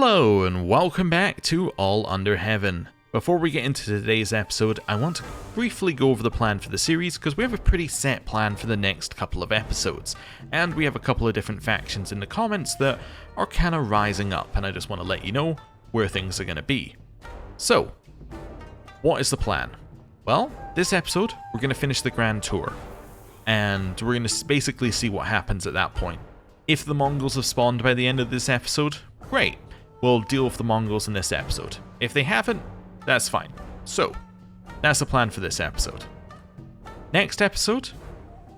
Hello and welcome back to All Under Heaven. Before we get into today's episode, I want to briefly go over the plan for the series because we have a pretty set plan for the next couple of episodes, and we have a couple of different factions in the comments that are kind of rising up, and I just want to let you know where things are going to be. So, what is the plan? Well, this episode, we're going to finish the Grand Tour, and we're going to basically see what happens at that point. If the Mongols have spawned by the end of this episode, great. We'll deal with the Mongols in this episode. If they haven't, that's fine. So, that's the plan for this episode. Next episode,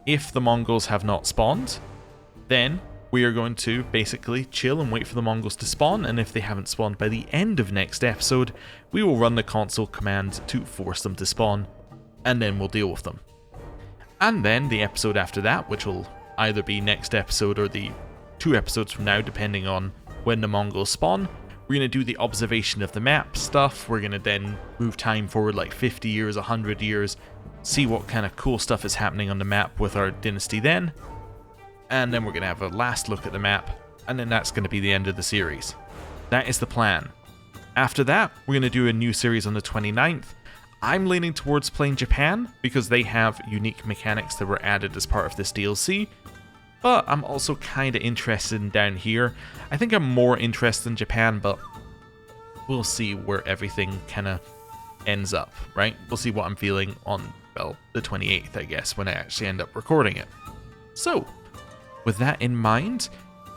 if the Mongols have not spawned, then we are going to basically chill and wait for the Mongols to spawn, and if they haven't spawned by the end of next episode, we will run the console command to force them to spawn, and then we'll deal with them. And then the episode after that, which will either be next episode or the 2 episodes from now, depending on when the Mongols spawn, we're going to do the observation of the map stuff. We're going to then move time forward like 50 years, 100 years, see what kind of cool stuff is happening on the map with our dynasty then, and then we're going to have a last look at the map, and then that's going to be the end of the series. That is the plan. After that, we're going to do a new series on the 29th. I'm leaning towards playing Japan because they have unique mechanics that were added as part of this DLC. But I'm also kind of interested in down here. I think I'm more interested in Japan, but we'll see where everything kind of ends up, right? We'll see what I'm feeling on, well, the 28th, I guess, when I actually end up recording it. So, with that in mind,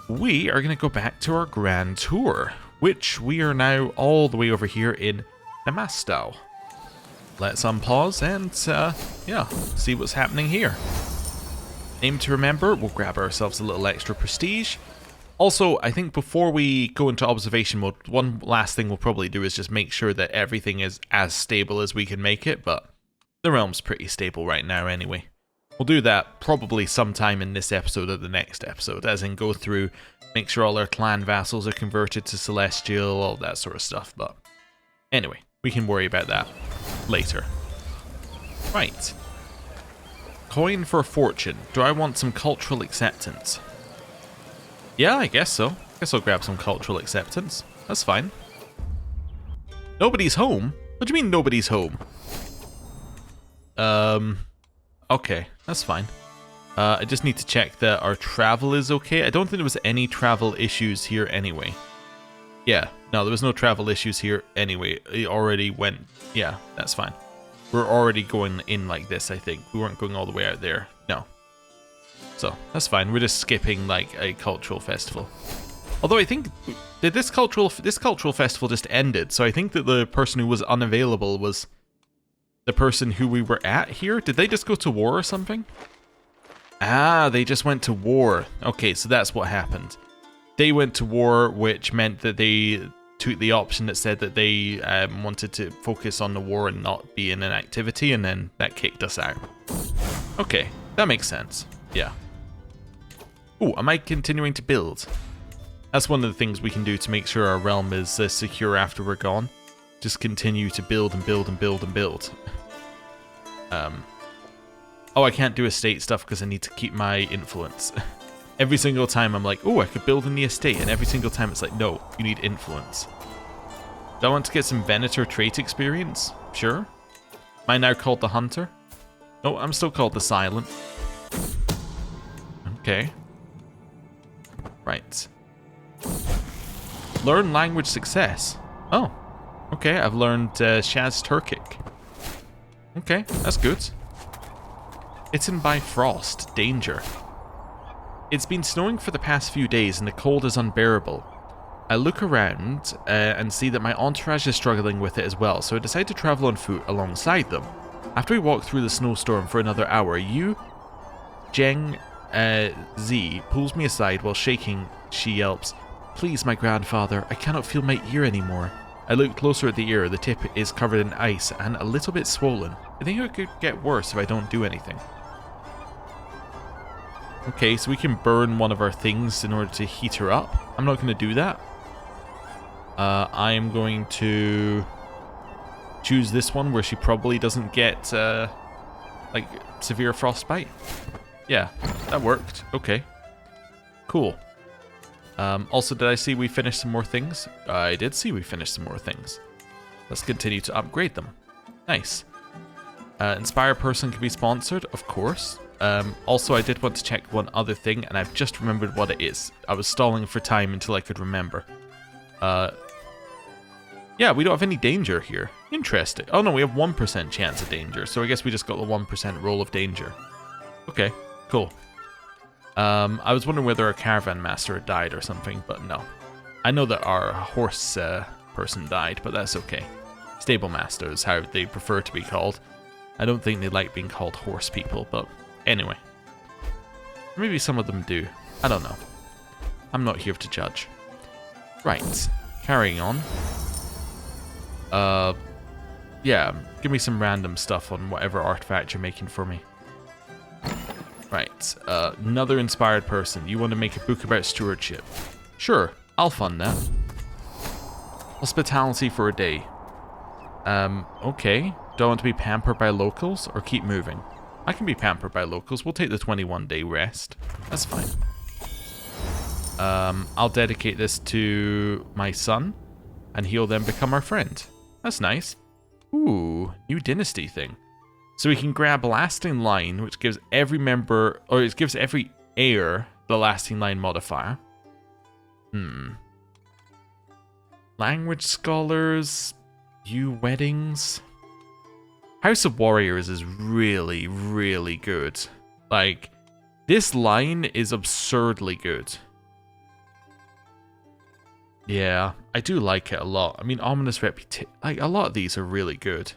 we are going to go back to our Grand Tour, which we are now all the way over here in Namastow. Let's unpause and, yeah, see what's happening here. Name to remember, we'll grab ourselves a little extra prestige. Also, I think before we go into observation mode, one last thing we'll probably do is just make sure that everything is as stable as we can make it, but the realm's pretty stable right now anyway. We'll do that probably sometime in this episode or the next episode, as in go through, make sure all our clan vassals are converted to Celestial, all that sort of stuff, but anyway, we can worry about that later. Right. Coin for fortune. Do I want some cultural acceptance? Yeah, I guess so. I guess I'll grab some cultural acceptance. That's fine. Nobody's home? What do you mean nobody's home? Okay, that's fine. I just need to check that our travel is okay. I don't think there was any travel issues here anyway. Yeah, no, there was no travel issues here anyway. It already went... Yeah, that's fine. We're already going in like this, I think. We weren't going all the way out there. No. So, that's fine. We're just skipping, like, a cultural festival. Although I think... Did this cultural festival just ended? So I think that the person who was unavailable was the person who we were at here? Did they just go to war or something? Ah, they just went to war. Okay, so that's what happened. They went to war, which meant that they took the option that said that they wanted to focus on the war and not be in an activity, and then that kicked us out. Okay, that makes sense. Yeah. Oh, am I continuing to build? That's one of the things we can do to make sure our realm is secure after we're gone. Just continue to build and build and build and build. Oh, I can't do estate stuff because I need to keep my influence. Every single time I'm like, oh, I could build in the estate, and every single time it's like, no, you need influence. Do I want to get some Venator trait experience? Sure. Am I now called the Hunter? No, I'm still called the Silent. Okay. Right. Learn language success. Oh. Okay, I've learned Shaz Turkic. Okay, that's good. Bitten by frost. Danger. It's been snowing for the past few days and the cold is unbearable. I look around and see that my entourage is struggling with it as well, so I decide to travel on foot alongside them. After we walk through the snowstorm for another hour, Zheng Z pulls me aside while shaking. She yelps, "Please, my grandfather, I cannot feel my ear anymore." I look closer at the ear. The tip is covered in ice and a little bit swollen. I think it could get worse if I don't do anything. Okay, so we can burn one of our things in order to heat her up. I'm not going to do that. I am going to choose this one where she probably doesn't get, like, severe frostbite. Yeah, that worked. Okay. Cool. Also, did I see we finished some more things? I did see we finished some more things. Let's continue to upgrade them. Nice. Inspire person can be sponsored, of course. Also, I did want to check one other thing, and I've just remembered what it is. I was stalling for time until I could remember. Yeah, we don't have any danger here. Interesting. Oh no, we have 1% chance of danger, so I guess we just got the 1% roll of danger. Okay, cool. I was wondering whether our caravan master had died or something, but no. I know that our horse person died, but that's okay. Stable master is how they prefer to be called. I don't think they like being called horse people, but anyway. Maybe some of them do. I don't know. I'm not here to judge. Right, carrying on. Yeah, give me some random stuff on whatever artifact you're making for me. Right, another inspired person. You want to make a book about stewardship. Sure, I'll fund that. Hospitality for a day. Okay. Do I want to be pampered by locals or keep moving? I can be pampered by locals. We'll take the 21-day rest. That's fine. I'll dedicate this to my son, and he'll then become our friend. That's nice. Ooh, new dynasty thing. So we can grab lasting line, which gives every member, or it gives every heir the lasting line modifier. Language scholars, new weddings. House of Warriors is really, really good. Like, this line is absurdly good. Yeah, I do like it a lot. I mean, Ominous Reputation, like, a lot of these are really good.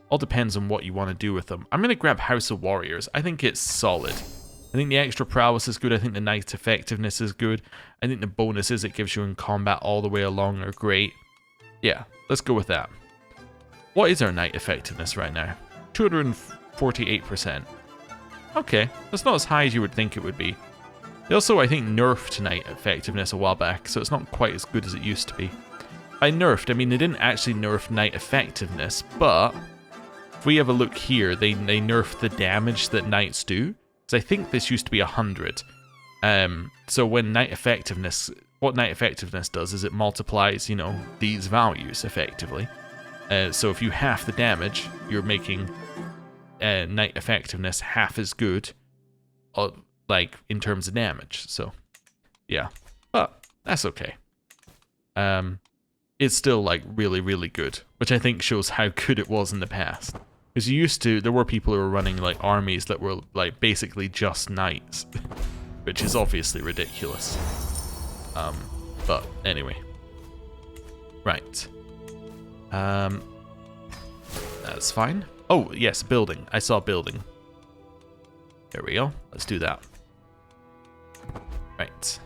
All depends on what you want to do with them. I'm going to grab House of Warriors. I think it's solid. I think the extra prowess is good. I think the knight effectiveness is good. I think the bonuses it gives you in combat all the way along are great. Yeah, let's go with that. What is our knight effectiveness right now? 248%. Okay, that's not as high as you would think it would be. They also, I think, nerfed knight effectiveness a while back, so it's not quite as good as it used to be. By nerfed, I mean they didn't actually nerf knight effectiveness, but if we have a look here, they nerfed the damage that knights do. Because I think this used to be 100. So when knight effectiveness, what knight effectiveness does is it multiplies, you know, these values effectively. So if you half the damage, you're making knight effectiveness half as good, like in terms of damage. So yeah, but that's okay. It's still like really, really good, which I think shows how good it was in the past. Because there were people who were running like armies that were like basically just knights, which is obviously ridiculous. But anyway, right. That's fine. Oh yes, building. I saw building. There we go. Let's do that. Right.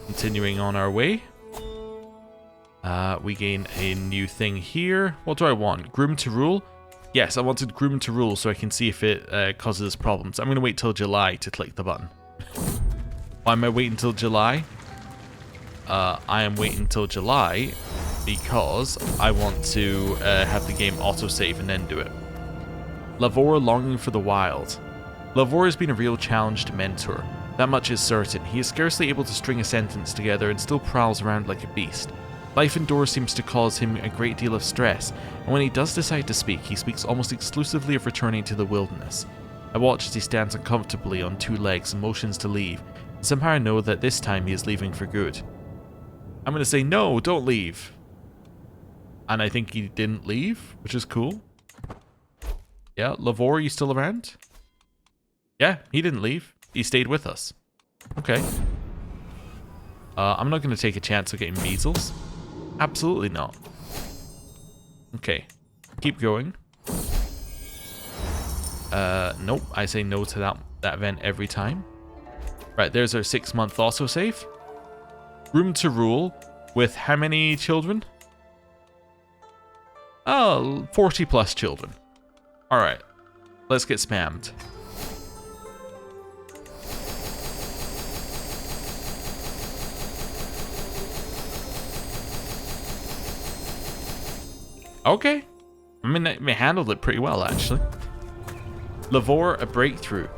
Continuing on our way. We gain a new thing here. What do I want? Groom to rule? Yes, I wanted Groom to rule so I can see if it causes problems. I'm going to wait till July to click the button. Why am I waiting till July? I am waiting till July because I want to have the game autosave and then do it. Lavor longing for the wild. Lavor has been a real challenge to mentor. That much is certain. He is scarcely able to string a sentence together and still prowls around like a beast. Life indoors seems to cause him a great deal of stress, and when he does decide to speak, he speaks almost exclusively of returning to the wilderness. I watch as he stands uncomfortably on two legs and motions to leave, and somehow I know that this time he is leaving for good. I'm going to say, no, don't leave. And I think he didn't leave, which is cool. Yeah, Lavor, are you still around? Yeah, he didn't leave. He stayed with us. Okay. I'm not going to take a chance of getting measles. Absolutely not. Okay. Keep going. Nope. I say no to that event every time. Right, there's our 6-month autosave. Room to rule with how many children? Oh, 40 plus children. Alright. Let's get spammed. Okay. I mean, we handled it pretty well, actually. Lavor, a breakthrough.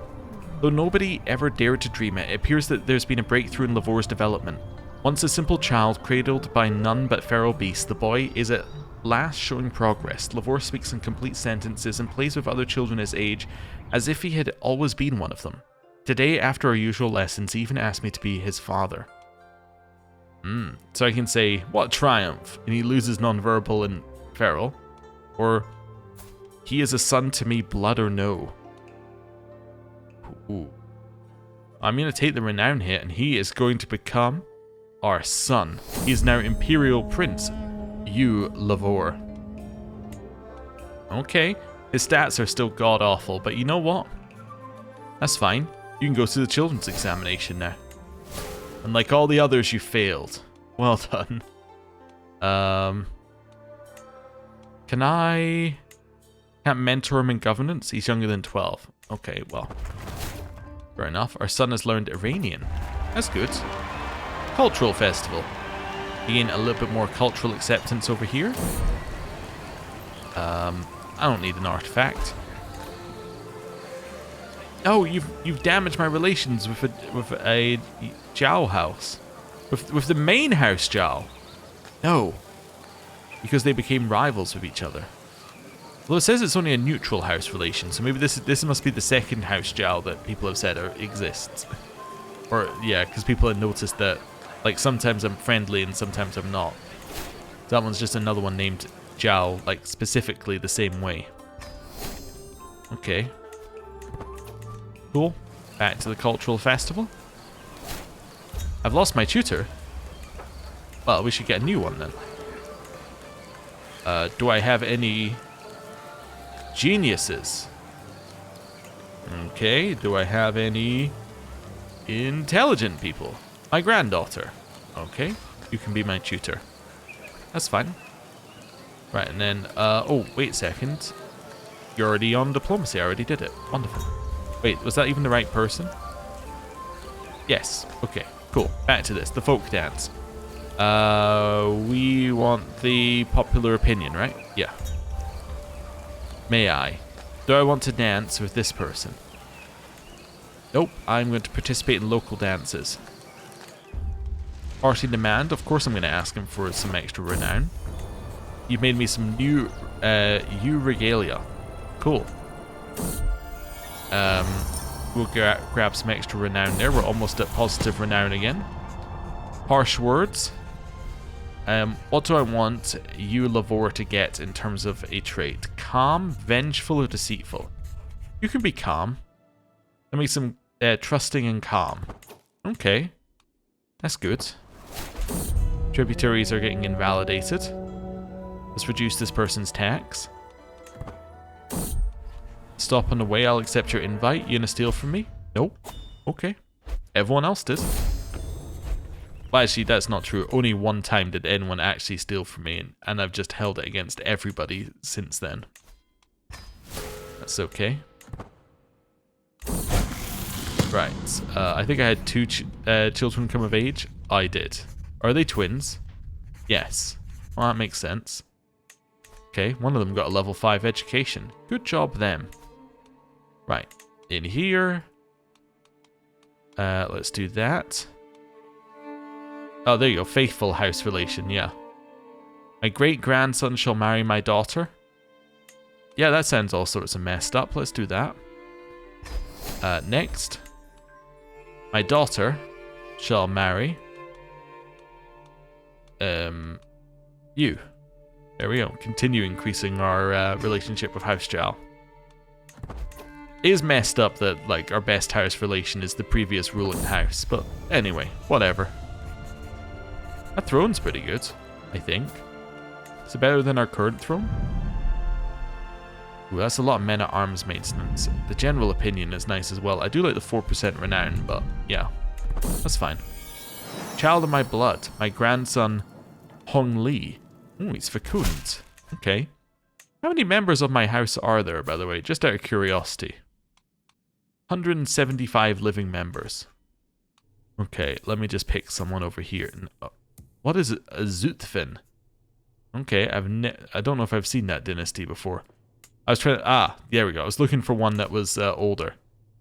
Though nobody ever dared to dream it, it appears that there's been a breakthrough in Lavor's development. Once a simple child, cradled by none but feral beasts, the boy is at last showing progress. Lavor speaks in complete sentences and plays with other children his age as if he had always been one of them. Today, after our usual lessons, he even asked me to be his father. So I can say, what triumph, and he loses nonverbal and feral. Or, he is a son to me, blood or no. Ooh. I'm going to take the renown hit, and he is going to become our son. He is now Imperial Prince, you Lavor. Okay, his stats are still god-awful, but you know what? That's fine. You can go to the children's examination now. Unlike all the others, you failed. Well done. Can I... Can't mentor him in governance? He's younger than 12. Okay, well. Fair enough. Our son has learned Iranian. That's good. Cultural festival. Gain a little bit more cultural acceptance over here. I don't need an artifact. Oh, you've damaged my relations with a Zhao house. With the main house Zhao. No. Because they became rivals with each other. Well, it says it's only a neutral house relation, so maybe this must be the second house Zhao that people have said exists. Or, yeah, because people have noticed that, like, sometimes I'm friendly and sometimes I'm not. That one's just another one named Zhao, like, specifically the same way. Okay. Cool. Back to the cultural festival. I've lost my tutor. Well, we should get a new one then. Do I have any geniuses? Okay, do I have any intelligent people? My granddaughter. Okay, you can be my tutor. That's fine. Right, and then, oh, wait a second. You're already on diplomacy, I already did it. Wonderful. Wait, was that even the right person? Yes, okay, cool. Back to this, the folk dance. We want the popular opinion, right? Yeah. May I? Do I want to dance with this person? Nope, I'm going to participate in local dances. Party demand, of course I'm going to ask him for some extra renown. You've made me some new, regalia. Cool. We'll grab some extra renown there. We're almost at positive renown again. Harsh words. What do I want you, Lavor, to get in terms of a trait? Calm, vengeful, or deceitful? You can be calm. That makes him trusting and calm. Okay. That's good. Tributaries are getting invalidated. Let's reduce this person's tax. Stop on the way, I'll accept your invite. You gonna steal from me? Nope. Okay. Everyone else did. Well, actually, that's not true. Only one time did anyone actually steal from me, and I've just held it against everybody since then. That's okay. Right. I think I had two children come of age. I did. Are they twins? Yes. Well, that makes sense. Okay, one of them got a level 5 education. Good job, them. Right. In here. Let's do that. Oh, there you go. Faithful house relation, yeah. My great-grandson shall marry my daughter. Yeah, that sounds all sorts of messed up. Let's do that. Next. My daughter shall marry... you. There we go. Continue increasing our relationship with House Zhao. It is messed up that, like, our best house relation is the previous ruling house, but anyway, whatever. That throne's pretty good, I think. Is it better than our current throne? Ooh, that's a lot of men-at-arms maintenance. The general opinion is nice as well. I do like the 4% renown, but yeah, that's fine. Child of my blood, my grandson Hong Li. Oh, he's fecund. Okay. How many members of my house are there, by the way? Just out of curiosity. 175 living members. Okay, let me just pick someone over here. What is it? A Zutphen. Okay, I don't know if I've seen that dynasty before. I was trying to... Ah, there we go. I was looking for one that was older.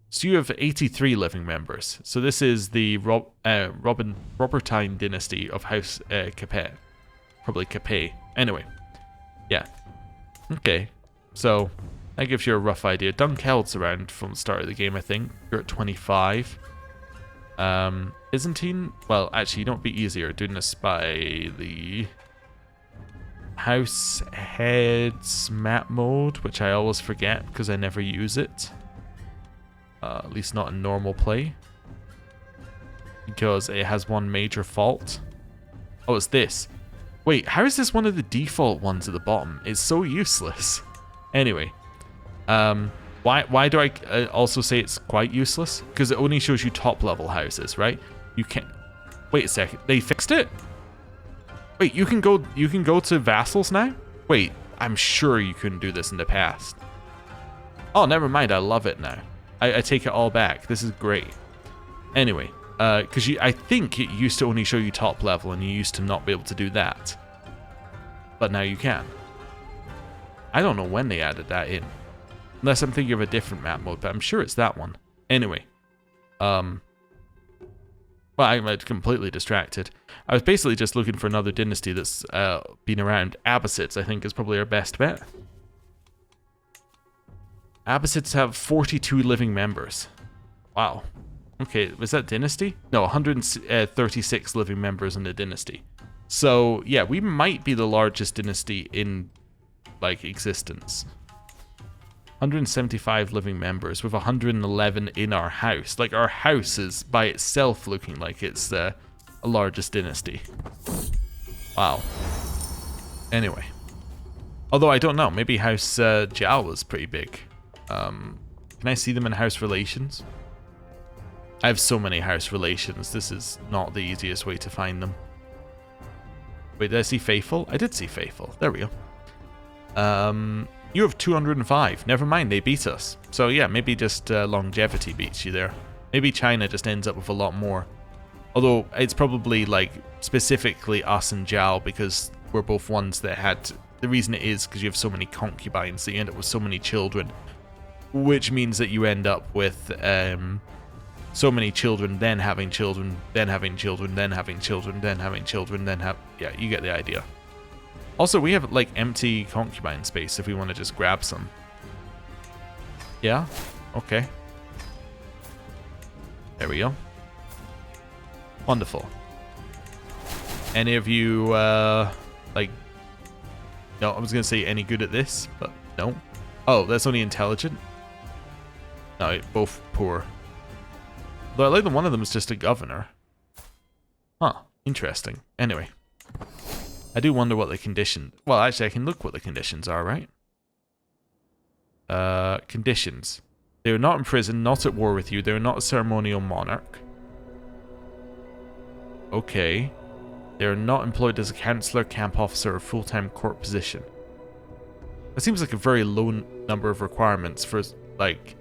So you have 83 living members. So this is the Robertine dynasty of House Capet. Probably Capet. Anyway. Yeah. Okay. So that gives you a rough idea. Dunkel's around from the start of the game, I think. You're at 25. Byzantine? Well, actually, you don't be easier doing this by the House Heads map mode, which I always forget because I never use it. At least not in normal play. Because it has one major fault. Oh, it's this. Wait, how is this one of the default ones at the bottom? It's so useless. Anyway. Why do I also say it's quite useless? Because it only shows you top level houses, right? You can't... Wait a second. They fixed it? Wait, you can go to vassals now? Wait, I'm sure you couldn't do this in the past. Oh, never mind. I love it now. I take it all back. This is great. Anyway, because I think it used to only show you top level and you used to not be able to do that. But now you can. I don't know when they added that in. Unless I'm thinking of a different map mode, but I'm sure it's that one. Anyway. Well, I'm completely distracted. I was basically just looking for another dynasty that's been around. Abbasids, I think, is probably our best bet. Abbasids have 42 living members. Wow. Okay, was that dynasty? No, 136 living members in the dynasty. So, yeah, we might be the largest dynasty in, like, existence. 175 living members with 111 in our house. Like, our house is by itself looking like it's the largest dynasty. Wow. Anyway. Although I don't know, maybe House Jiao was pretty big. Can I see them in house relations? I have so many house relations. This is not the easiest way to find them. Wait, did I see Faithful? I did see Faithful. There we go. You have 205. Never mind, they beat us. So yeah, maybe just longevity beats you there. Maybe China just ends up with a lot more. Although it's probably like specifically us and Jiao because we're both ones that had... The reason it is because you have so many concubines, so you end up with so many children. Which means that you end up with so many children, then having children, then having children, then having children, then having children, then have... Yeah, you get the idea. Also, we have, like, empty concubine space if we want to just grab some. Yeah? Okay. There we go. Wonderful. Any of you, like... No, I was going to say any good at this, but no. Oh, that's only intelligent? No, both poor. Though I like that one of them is just a governor. Huh, interesting. Anyway. I do wonder what the condition... Well, actually, I can look what the conditions are, right? Conditions. They are not in prison, not at war with you. They are not a ceremonial monarch. Okay. They are not employed as a councillor, camp officer, or full-time court position. That seems like a very low number of requirements for, like...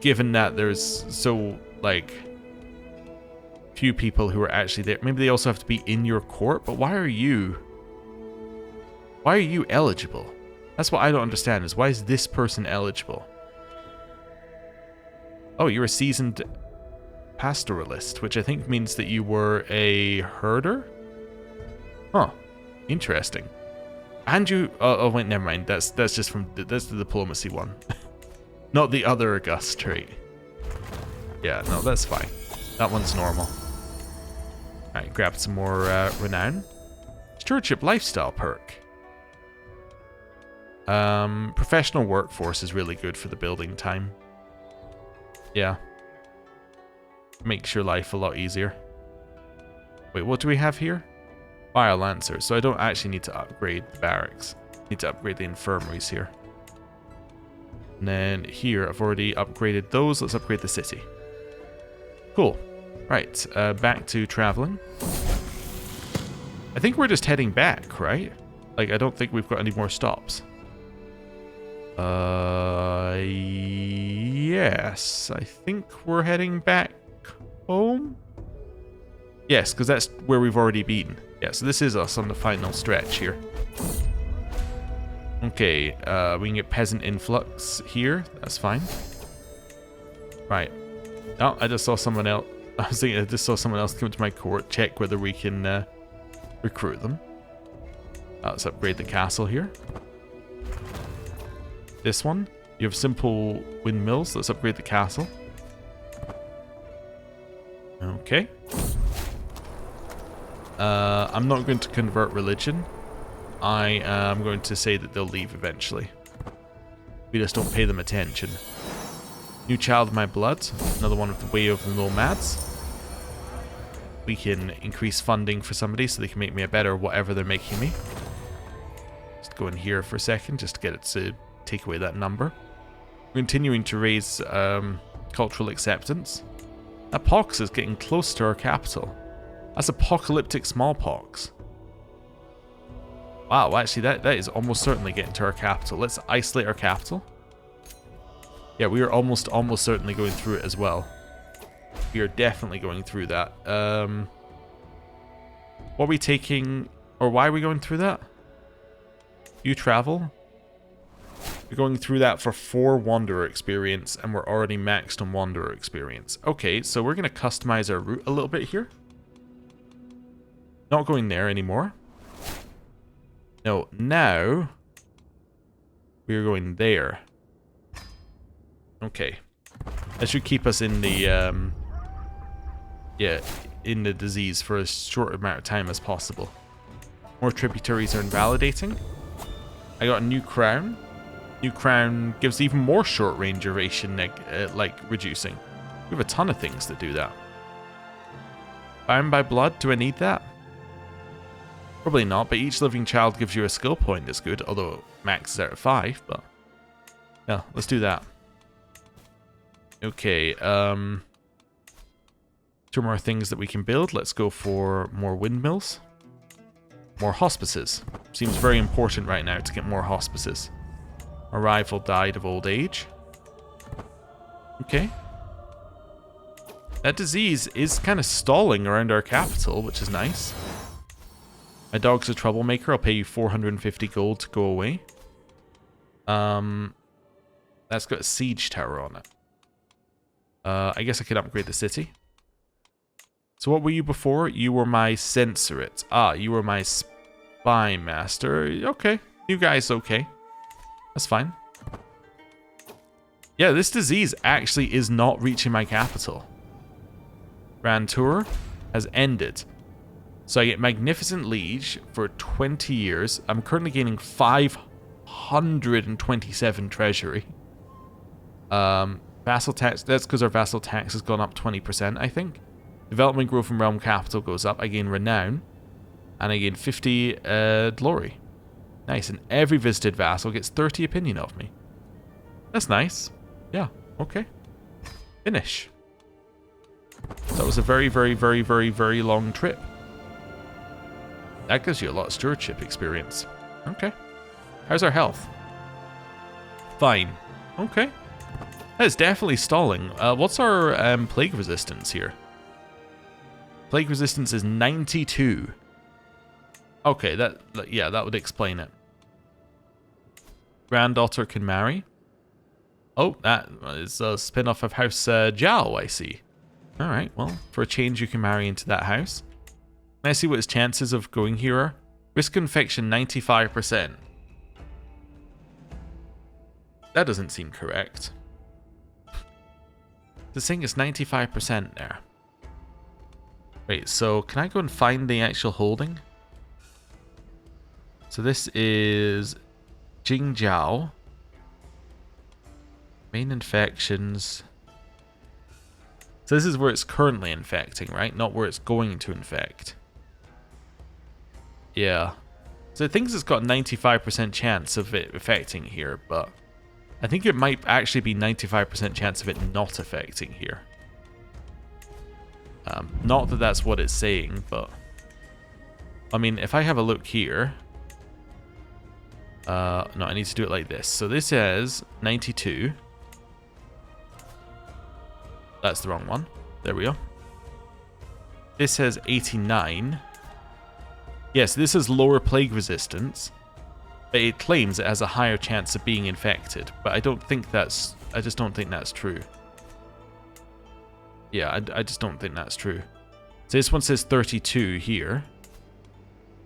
Given that there's so, like... few people who are actually there. Maybe they also have to be in your court, but why are you... Why are you eligible? That's what I don't understand, is why is this person eligible? Oh, you're a seasoned pastoralist, which I think means that you were a herder? Huh. Interesting. And you... Oh, wait, never mind. That's just from... That's the diplomacy one. Not the other August trait. Yeah, no, that's fine. That one's normal. Alright, grab some more renown. Stewardship lifestyle perk. Professional workforce is really good for the building time. Yeah. Makes your life a lot easier. Wait, what do we have here? Fire Lancer. So I don't actually need to upgrade the barracks. I need to upgrade the infirmaries here. And then here, I've already upgraded those. Let's upgrade the city. Cool. Right, back to traveling. I think we're just heading back, right? Like, I don't think we've got any more stops. Yes. I think we're heading back home? Yes, because that's where we've already been. Yeah, so this is us on the final stretch here. Okay, we can get peasant influx here. That's fine. Right. Oh, I just saw someone else. I was thinking I just saw someone else come to my court. Check whether we can recruit them. Let's upgrade the castle here. This one. You have simple windmills. Let's upgrade the castle. Okay. I'm not going to convert religion. I am going to say that they'll leave eventually. We just don't pay them attention. New child of my blood. Another one of the way of the nomads. We can increase funding for somebody so they can make me a better whatever they're making me. Just go in here for a second just to get it to take away that number. We're continuing to raise cultural acceptance. That pox is getting close to our capital. That's apocalyptic smallpox. Wow, actually that is almost certainly getting to our capital. Let's isolate our capital. Yeah, we are almost certainly going through it as well. We are definitely going through that. What are we taking, or why are we going through that? You travel? We're going through that for 4 Wanderer experience, and we're already maxed on Wanderer experience. Okay, so we're going to customize our route a little bit here. Not going there anymore. No, now we're going there. Okay. That should keep us in the, in the disease for as short amount of time as possible. More tributaries are invalidating. I got a new crown. New crown gives even more short range duration, like reducing. We have a ton of things that do that. Bound by blood, do I need that? Probably not, but each living child gives you a skill point that's good, although it maxes out at 5, but yeah, let's do that. Okay, 2 more things that we can build. Let's go for more windmills. More hospices. Seems very important right now to get more hospices. Our rival died of old age. Okay. That disease is kind of stalling around our capital, which is nice. My dog's a troublemaker. I'll pay you 450 gold to go away. That's got a siege tower on it. I guess I could upgrade the city. So what were you before? You were my censorate. Ah, you were my spy master. Okay. You guys okay. That's fine. Yeah, this disease actually is not reaching my capital. Grand Tour has ended. So I get Magnificent Liege for 20 years. I'm currently gaining 527 treasury. Vassal tax, that's because our vassal tax has gone up 20%, I think. Development growth from realm capital goes up. I gain renown. And I gain 50 glory. Nice, and every visited vassal gets 30 opinion of me. That's nice. Yeah, okay. Finish. So that was a very, very, very, very, very long trip. That gives you a lot of stewardship experience. Okay. How's our health? Fine. Okay. That is definitely stalling. What's our plague resistance here? Plague resistance is 92. Okay, that would explain it. Granddaughter can marry. Oh, that is a spin-off of House Jiao, I see. Alright, well, for a change you can marry into that house. Can I see what his chances of going here are? Risk infection 95%. That doesn't seem correct. The thing is 95% there. Wait, so can I go and find the actual holding? So this is Jingjiao. Main infections. So this is where it's currently infecting, right? Not where it's going to infect. Yeah. So it thinks it's got a 95% chance of it affecting here, but I think it might actually be 95% chance of it not affecting here. Not that that's what it's saying, but I mean, if I have a look here. No, I need to do it like this. So this is 92. That's the wrong one. There we go. This has 89. Yes, this is lower plague resistance, but it claims it has a higher chance of being infected. But I just don't think that's true. Yeah, I just don't think that's true. So this one says 32 here.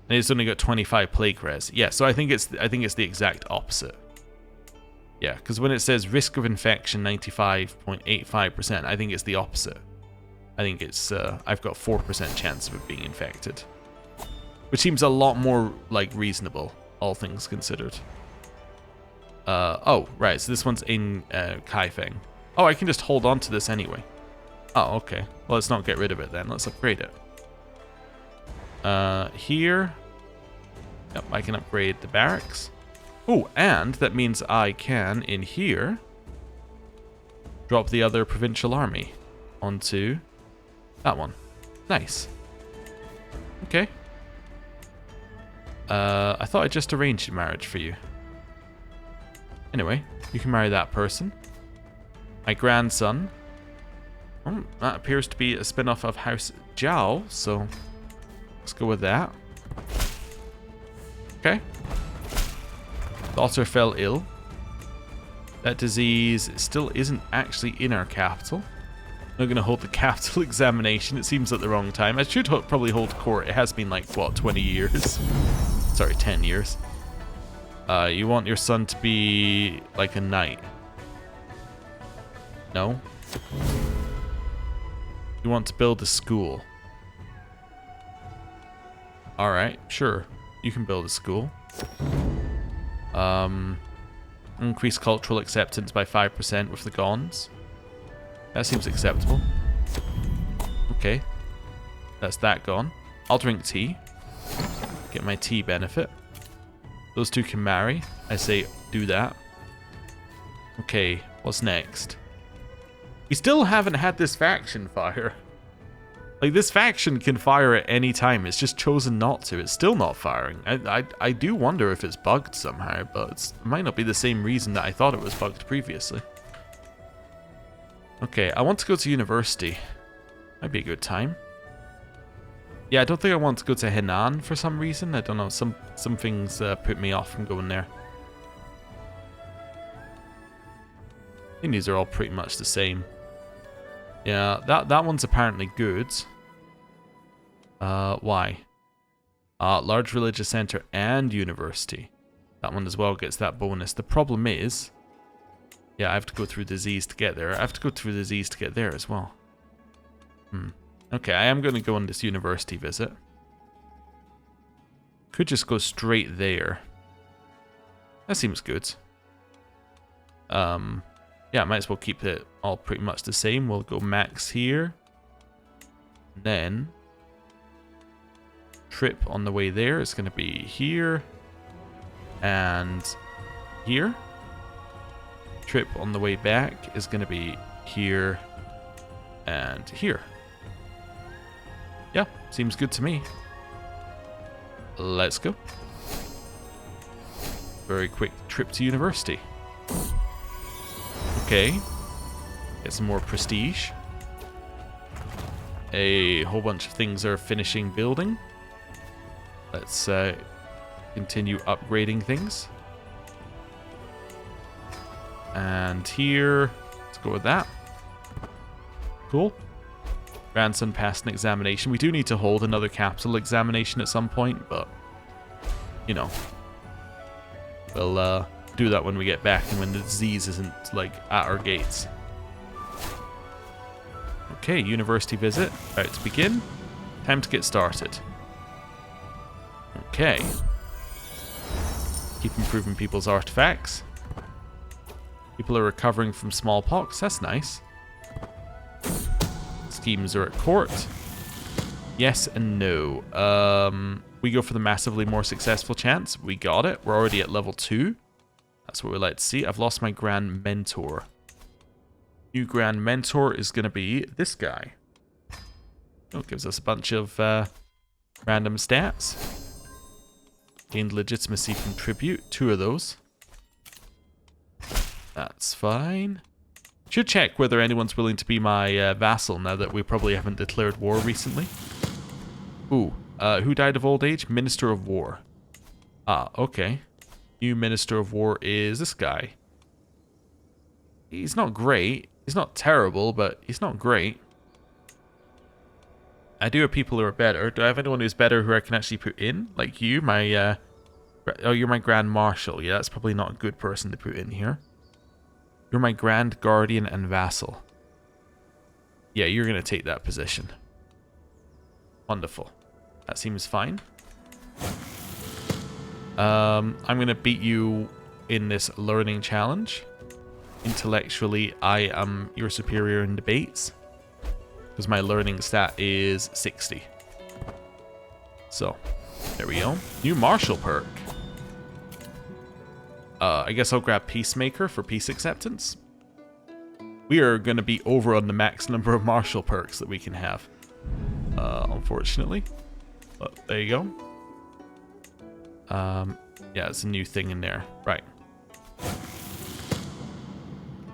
And it's only got 25 plague res. Yeah, so I think it's the exact opposite. Yeah, because when it says risk of infection 95.85%, I think it's the opposite. I think it's I've got 4% chance of it being infected, which seems a lot more like reasonable, all things considered. Oh, right. So this one's in Kaifeng. Oh, I can just hold on to this anyway. Oh, okay. Well, let's not get rid of it then. Let's upgrade it. Here. Yep, I can upgrade the barracks. Oh, and that means I can, in here, drop the other provincial army onto that one. Nice. Okay. I thought I just arranged a marriage for you. Anyway, you can marry that person. My grandson. Oh, that appears to be a spin-off of House Zhao, so let's go with that. Okay. Daughter fell ill. That disease still isn't actually in our capital. I'm not going to hold the capital examination. It seems at the wrong time. I should probably hold court. It has been like, what, 20 years? Sorry, 10 years. You want your son to be like a knight? No? You want to build a school? Alright, sure. You can build a school. Increase cultural acceptance by 5% with the Gons. That seems acceptable. Okay. That's that gone. I'll drink tea. Get my tea benefit. Those two can marry. I say do that. Okay, what's next? We still haven't had this faction fire. Like, this faction can fire at any time. It's just chosen not to. It's still not firing. I do wonder if it's bugged somehow, but it might not be the same reason that I thought it was bugged previously. Okay, I want to go to university. Might be a good time. Yeah, I don't think I want to go to Henan for some reason. I don't know. Some things put me off from going there. I think these are all pretty much the same. Yeah, that one's apparently good. Why? Large religious center and university. That one as well gets that bonus. The problem is, yeah, I have to go through disease to get there. I have to go through disease to get there as well. Okay, I am going to go on this university visit. Could just go straight there. That seems good. Yeah, I might as well keep it all pretty much the same. We'll go max here. Then, trip on the way there is going to be here. And here. Trip on the way back is going to be here. And here. Yeah, seems good to me. Let's go. Very quick trip to university. Okay. Get some more prestige. A whole bunch of things are finishing building. Let's continue upgrading things. And here, let's go with that. Cool. Grandson passed an examination. We do need to hold another capital examination at some point, but, you know, we'll do that when we get back and when the disease isn't, like, at our gates. Okay, university visit. About to begin. Time to get started. Okay. Keep improving people's artifacts. People are recovering from smallpox. That's nice. Schemes are at court. Yes and no. We go for the massively more successful chance. We got it. We're already at level 2. That's what we like to see. I've lost my grand mentor. New grand mentor is going to be this guy. Oh, it gives us a bunch of random stats. Gained legitimacy from tribute. 2 of those. That's fine. Should check whether anyone's willing to be my vassal now that we probably haven't declared war recently. Ooh, who died of old age? Minister of War. Ah, okay. New Minister of War is this guy. He's not great. He's not terrible, but he's not great. I do have people who are better. Do I have anyone who's better who I can actually put in? Like you, my... oh, you're my Grand Marshal. Yeah, that's probably not a good person to put in here. You're my Grand Guardian and Vassal. Yeah, you're going to take that position. Wonderful. That seems fine. I'm going to beat you in this learning challenge. Intellectually, I am your superior in debates. Because my learning stat is 60. So, there we go. New Marshal perk. I guess I'll grab Peacemaker for peace acceptance. We are going to be over on the max number of Marshal perks that we can have. Unfortunately. But there you go. Yeah, it's a new thing in there. Right.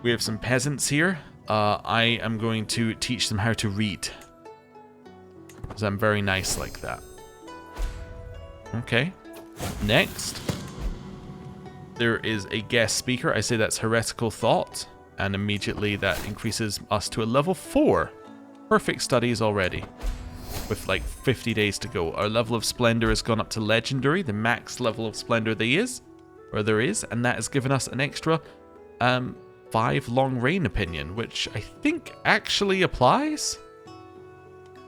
We have some peasants here. I am going to teach them how to read. Because I'm very nice like that. Okay. Next. There is a guest speaker. I say that's Heretical Thought. And immediately that increases us to a level 4. Perfect studies already. With like 50 days to go. Our level of Splendor has gone up to Legendary. The max level of Splendor there is. And that has given us an extra 5 Long Reign opinion. Which I think actually applies.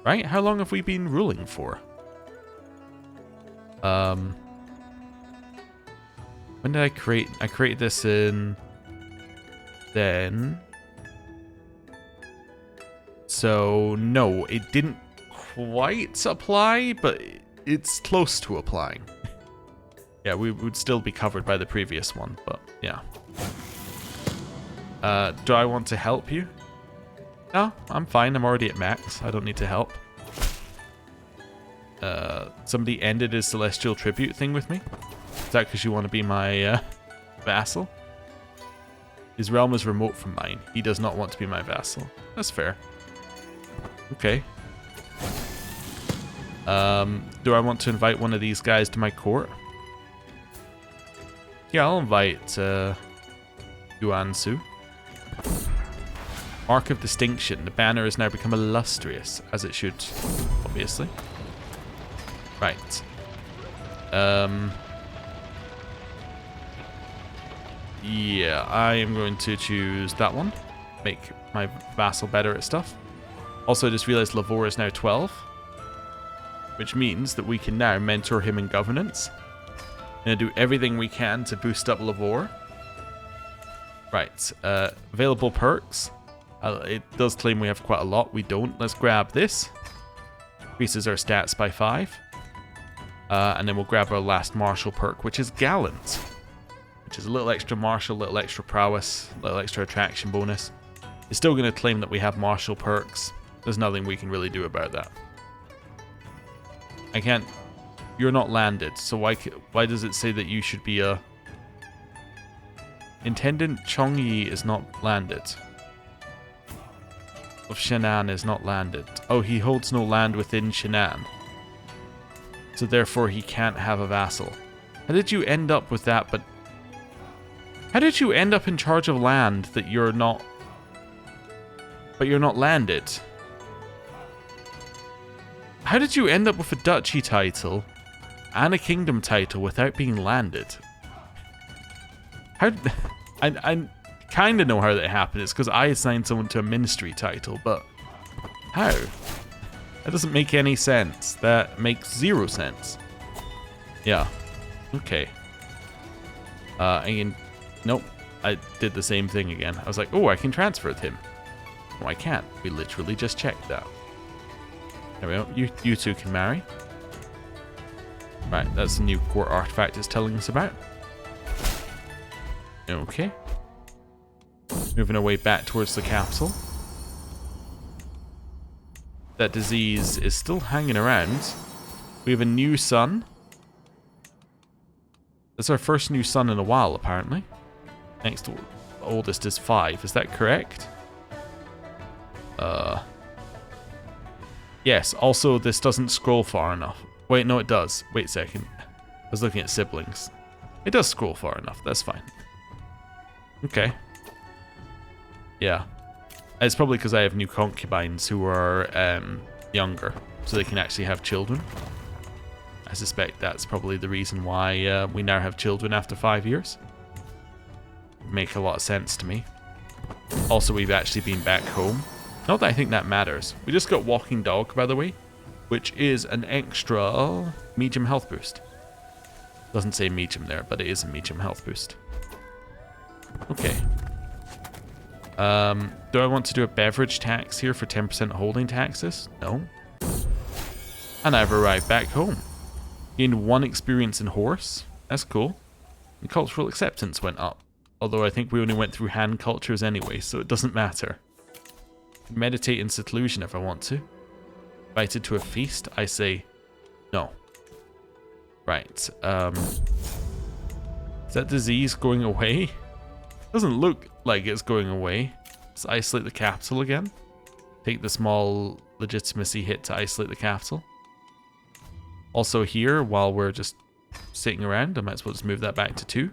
Right? How long have we been ruling for? When did I create? I created this in... Then... So, no, it didn't quite apply, but it's close to applying. Yeah, we would still be covered by the previous one, but yeah. Do I want to help you? No, I'm fine. I'm already at max. I don't need to help. Somebody ended his Celestial Tribute thing with me. Is that because you want to be my vassal? His realm is remote from mine. He does not want to be my vassal. That's fair. Okay. Do I want to invite one of these guys to my court? Yeah, I'll invite Yuan-Su. Mark of Distinction. The banner has now become illustrious, as it should, obviously. Right. Yeah, I am going to choose that one. Make my vassal better at stuff. Also, I just realized Lavore is now 12. Which means that we can now mentor him in governance. And do everything we can to boost up Lavore. Right. Available perks. It does claim we have quite a lot. We don't. Let's grab this. Increases our stats by 5. And then we'll grab our last martial perk, which is Gallant. Which is a little extra martial, a little extra prowess, a little extra attraction bonus. It's still going to claim that we have martial perks. There's nothing we can really do about that. I can't... You're not landed, so why does it say that you should be a... Intendant Chongyi is not landed. Of Shan'an is not landed. Oh, he holds no land within Shan'an. So therefore he can't have a vassal. How did you end up with that, but... How did you end up in charge of land that you're not... But you're not landed? How did you end up with a duchy title and a kingdom title without being landed? How... I kind of know how that happened. It's because I assigned someone to a ministry title, but... How? That doesn't make any sense. That makes 0 sense. Yeah. Okay. And... Nope. I did the same thing again. I was like, oh, I can transfer with him. No, I can't. We literally just checked that. There we go. You two can marry. Right, that's the new court artifact it's telling us about. Okay. Moving our way back towards the capital. That disease is still hanging around. We have a new son. That's our first new son in a while, apparently. Next oldest is 5. Is that correct? Yes, also this doesn't scroll far enough. Wait, no it does. Wait a second. I was looking at siblings. It does scroll far enough, that's fine. Okay. Yeah. It's probably because I have new concubines who are younger. so they can actually have children. I suspect that's probably the reason why we now have children after 5 years. Make a lot of sense to me. Also, we've actually been back home. Not that I think that matters. We just got walking dog, by the way, which is an extra medium health boost. Doesn't say medium there, but it is a medium health boost. Okay. Do I want to do a beverage tax here for 10% holding taxes? No. And I've arrived back home. Gained 1 experience in horse. That's cool. And cultural acceptance went up. Although I think we only went through hand cultures anyway, so it doesn't matter. Meditate in seclusion if I want to. Invited to a feast? I say no. Right. Is that disease going away? Doesn't look like it's going away. Let's isolate the capital again. Take the small legitimacy hit to isolate the capital. Also here, while we're just sitting around, I might as well just move that back to 2.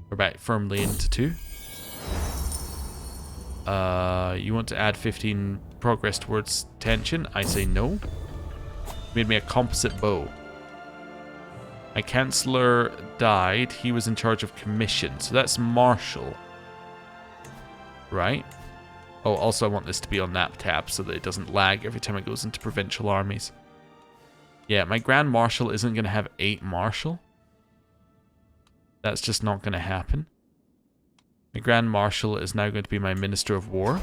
We're back firmly into 2. You want to add 15 progress towards tension? I say no. Made me a composite bow. My Chancellor died. He was in charge of commission. So that's Marshal. Right? Oh, also I want this to be on that tab so that it doesn't lag every time it goes into provincial armies. Yeah, my Grand Marshal isn't going to have 8 Marshal. That's just not going to happen. My Grand Marshal is now going to be my Minister of War.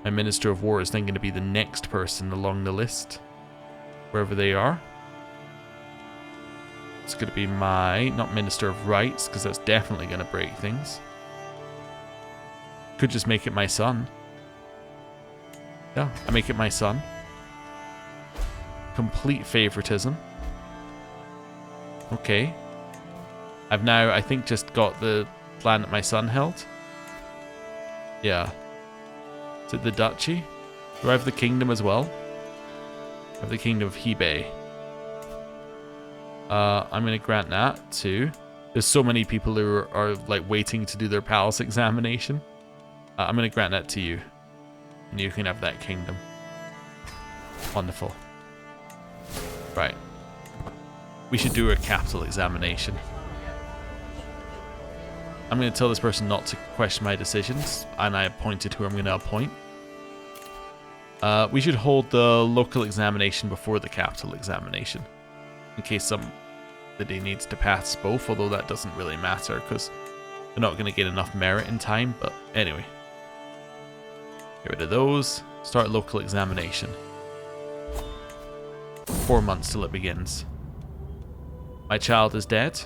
My Minister of War is then going to be the next person along the list, wherever they are. It's going to be my, not Minister of Rights, because that's definitely going to break things. Could just make it my son. Yeah, I make it my son. Complete favoritism. Okay. I've now, I think, just got the land that my son held. Yeah. Is it the duchy? Do I have the kingdom as well? I have the kingdom of Hebei. I'm going to grant that to... There's so many people who are like waiting to do their palace examination. I'm going to grant that to you. And you can have that kingdom. Wonderful. Right. We should do a capital examination. I'm going to tell this person not to question my decisions, and I appointed who I'm going to appoint. We should hold the local examination before the capital examination, in case somebody needs to pass both, although that doesn't really matter, because they're not going to get enough merit in time, but anyway. Get rid of those. Start local examination. 4 months till it begins. My child is dead.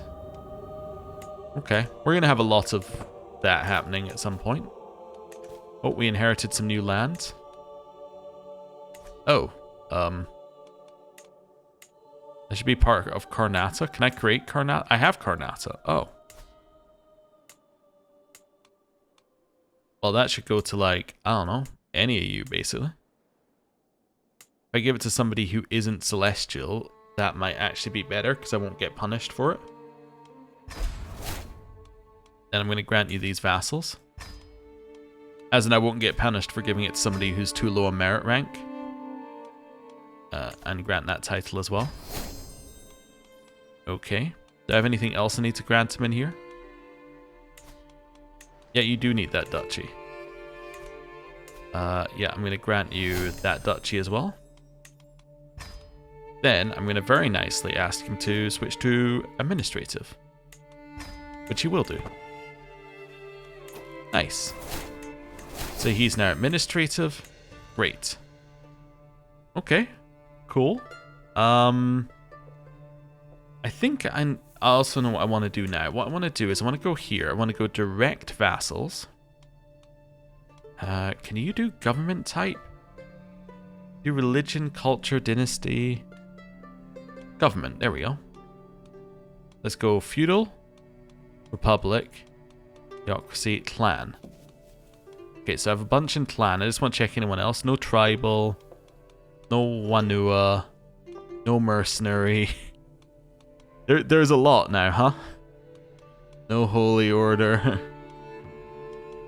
Okay, we're going to have a lot of that happening at some point. Oh, we inherited some new land. Oh, that should be part of Karnata. Can I create Karnata? I have Karnata. Oh. Well, that should go to, like, I don't know, any of you, basically. If I give it to somebody who isn't Celestial, that might actually be better, because I won't get punished for it. Then I'm going to grant you these vassals. As in, I won't get punished for giving it to somebody who's too low a merit rank. And grant that title as well. Okay. Do I have anything else I need to grant him in here? Yeah, you do need that duchy. Yeah, I'm going to grant you that duchy as well. Then I'm going to very nicely ask him to switch to administrative. Which he will do. Nice. So he's now administrative. Great. Okay. Cool. I think I also know what I want to do now. What I want to do is I want to go here. I want to go direct vassals. Can you do government type? Do religion, culture, dynasty. Government. There we go. Let's go feudal, republic, theocracy, clan. Okay, so I have a bunch in clan. I just want to check anyone else. No tribal. No Wanua. No mercenary. There's a lot now, huh? No holy order.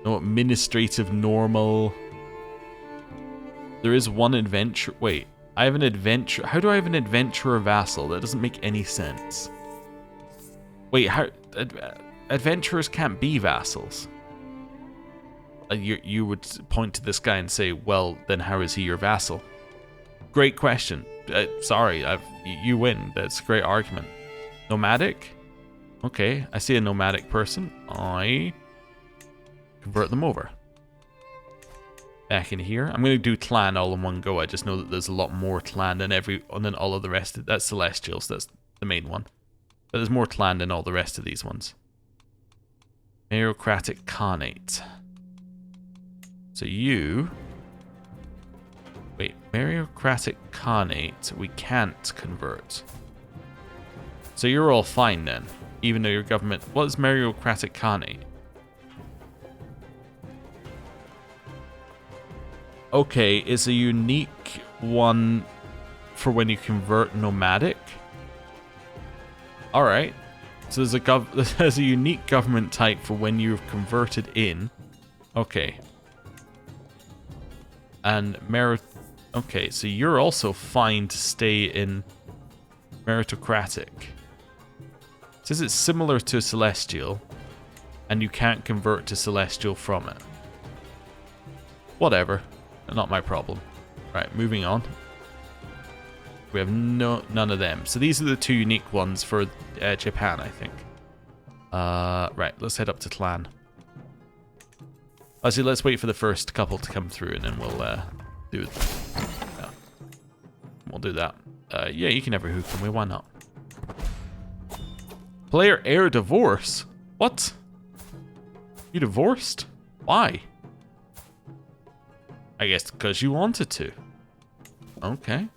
No administrative normal. There is one adventure. Wait. I have an adventure. How do I have an adventurer vassal? That doesn't make any sense. Wait, how... adventurers can't be vassals. You would point to this guy and say, well, then how is he your vassal? Great question. Sorry, you win. That's a great argument. Nomadic? Okay, I see a nomadic person. I convert them over. Back in here. I'm going to do clan all in one go. I just know that there's a lot more clan than all of the rest. That's Celestials. That's the main one. But there's more clan than all the rest of these ones. Meritocratic Khanate. So you... Wait, Meritocratic Khanate, we can't convert. So you're all fine then, even though your government... What is Meritocratic Khanate? Okay, it's a unique one for when you convert nomadic. Alright. So there's a unique government type for when you've converted in. Okay. And okay, so you're also fine to stay in meritocratic. It says it's similar to Celestial, and you can't convert to Celestial from it. Whatever. Not my problem. Right, moving on. We have none of them. So these are the two unique ones for Japan, I think. Right, let's head up to clan. Actually, let's wait for the first couple to come through, and then we'll do it. Yeah. We'll do that. Yeah, you can never hook them. Why not? Player heir divorce? What? You divorced? Why? I guess because you wanted to. Okay.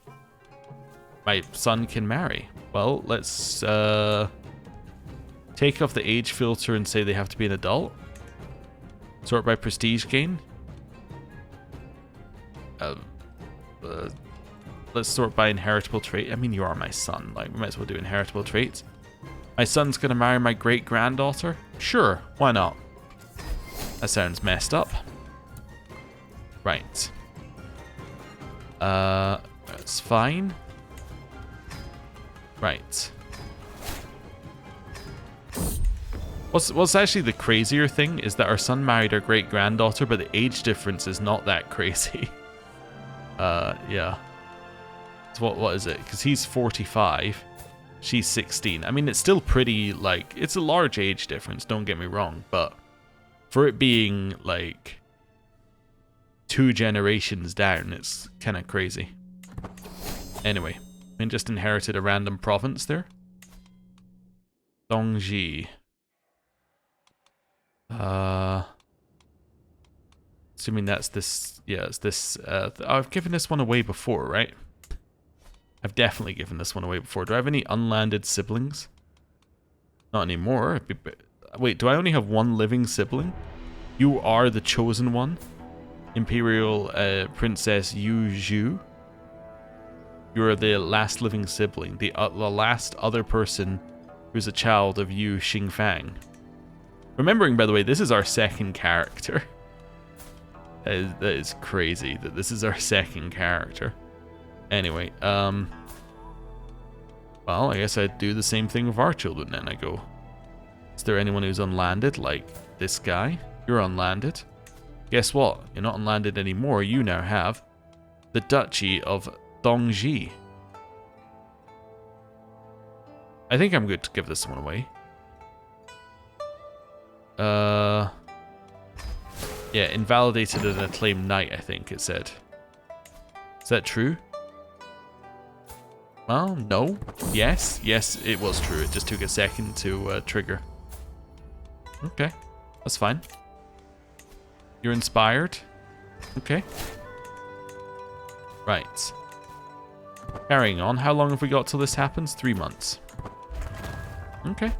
My son can marry. Well, let's take off the age filter and say they have to be an adult. Sort by prestige gain. Let's sort by inheritable trait. I mean, you are my son. Like, we might as well do inheritable traits. My son's gonna marry my great-granddaughter? Sure, why not? That sounds messed up. Right. That's fine. Right. What's actually the crazier thing is that our son married our great-granddaughter, but the age difference is not that crazy. Yeah. So what is it? Because he's 45, she's 16. I mean, it's still pretty, like, it's a large age difference, don't get me wrong, but for it being, like, 2 generations down, it's kind of crazy. Anyway, I just inherited a random province there. Dongji. Assuming that's this, yeah, it's this, I've given this one away before, right? I've definitely given this one away before. Do I have any unlanded siblings? Not anymore. Wait, do I only have one living sibling? You are the chosen one. Imperial Princess Yu Zhu. You are the last living sibling. The last other person who's a child of Yu Xingfang. Remembering, by the way, this is our second character. That is crazy that this is our second character. Anyway, well, I guess I'd do the same thing with our children then. I go, is there anyone who's unlanded? Like this guy? You're unlanded. Guess what? You're not unlanded anymore. You now have the Duchy of Dongji. I think I'm good to give this one away. Yeah, invalidated an acclaimed knight, I think it said. Is that true? Well, no. Yes. Yes, it was true. It just took a second to trigger. Okay. That's fine. You're inspired? Okay. Right. Carrying on. How long have we got till this happens? 3 months. Okay.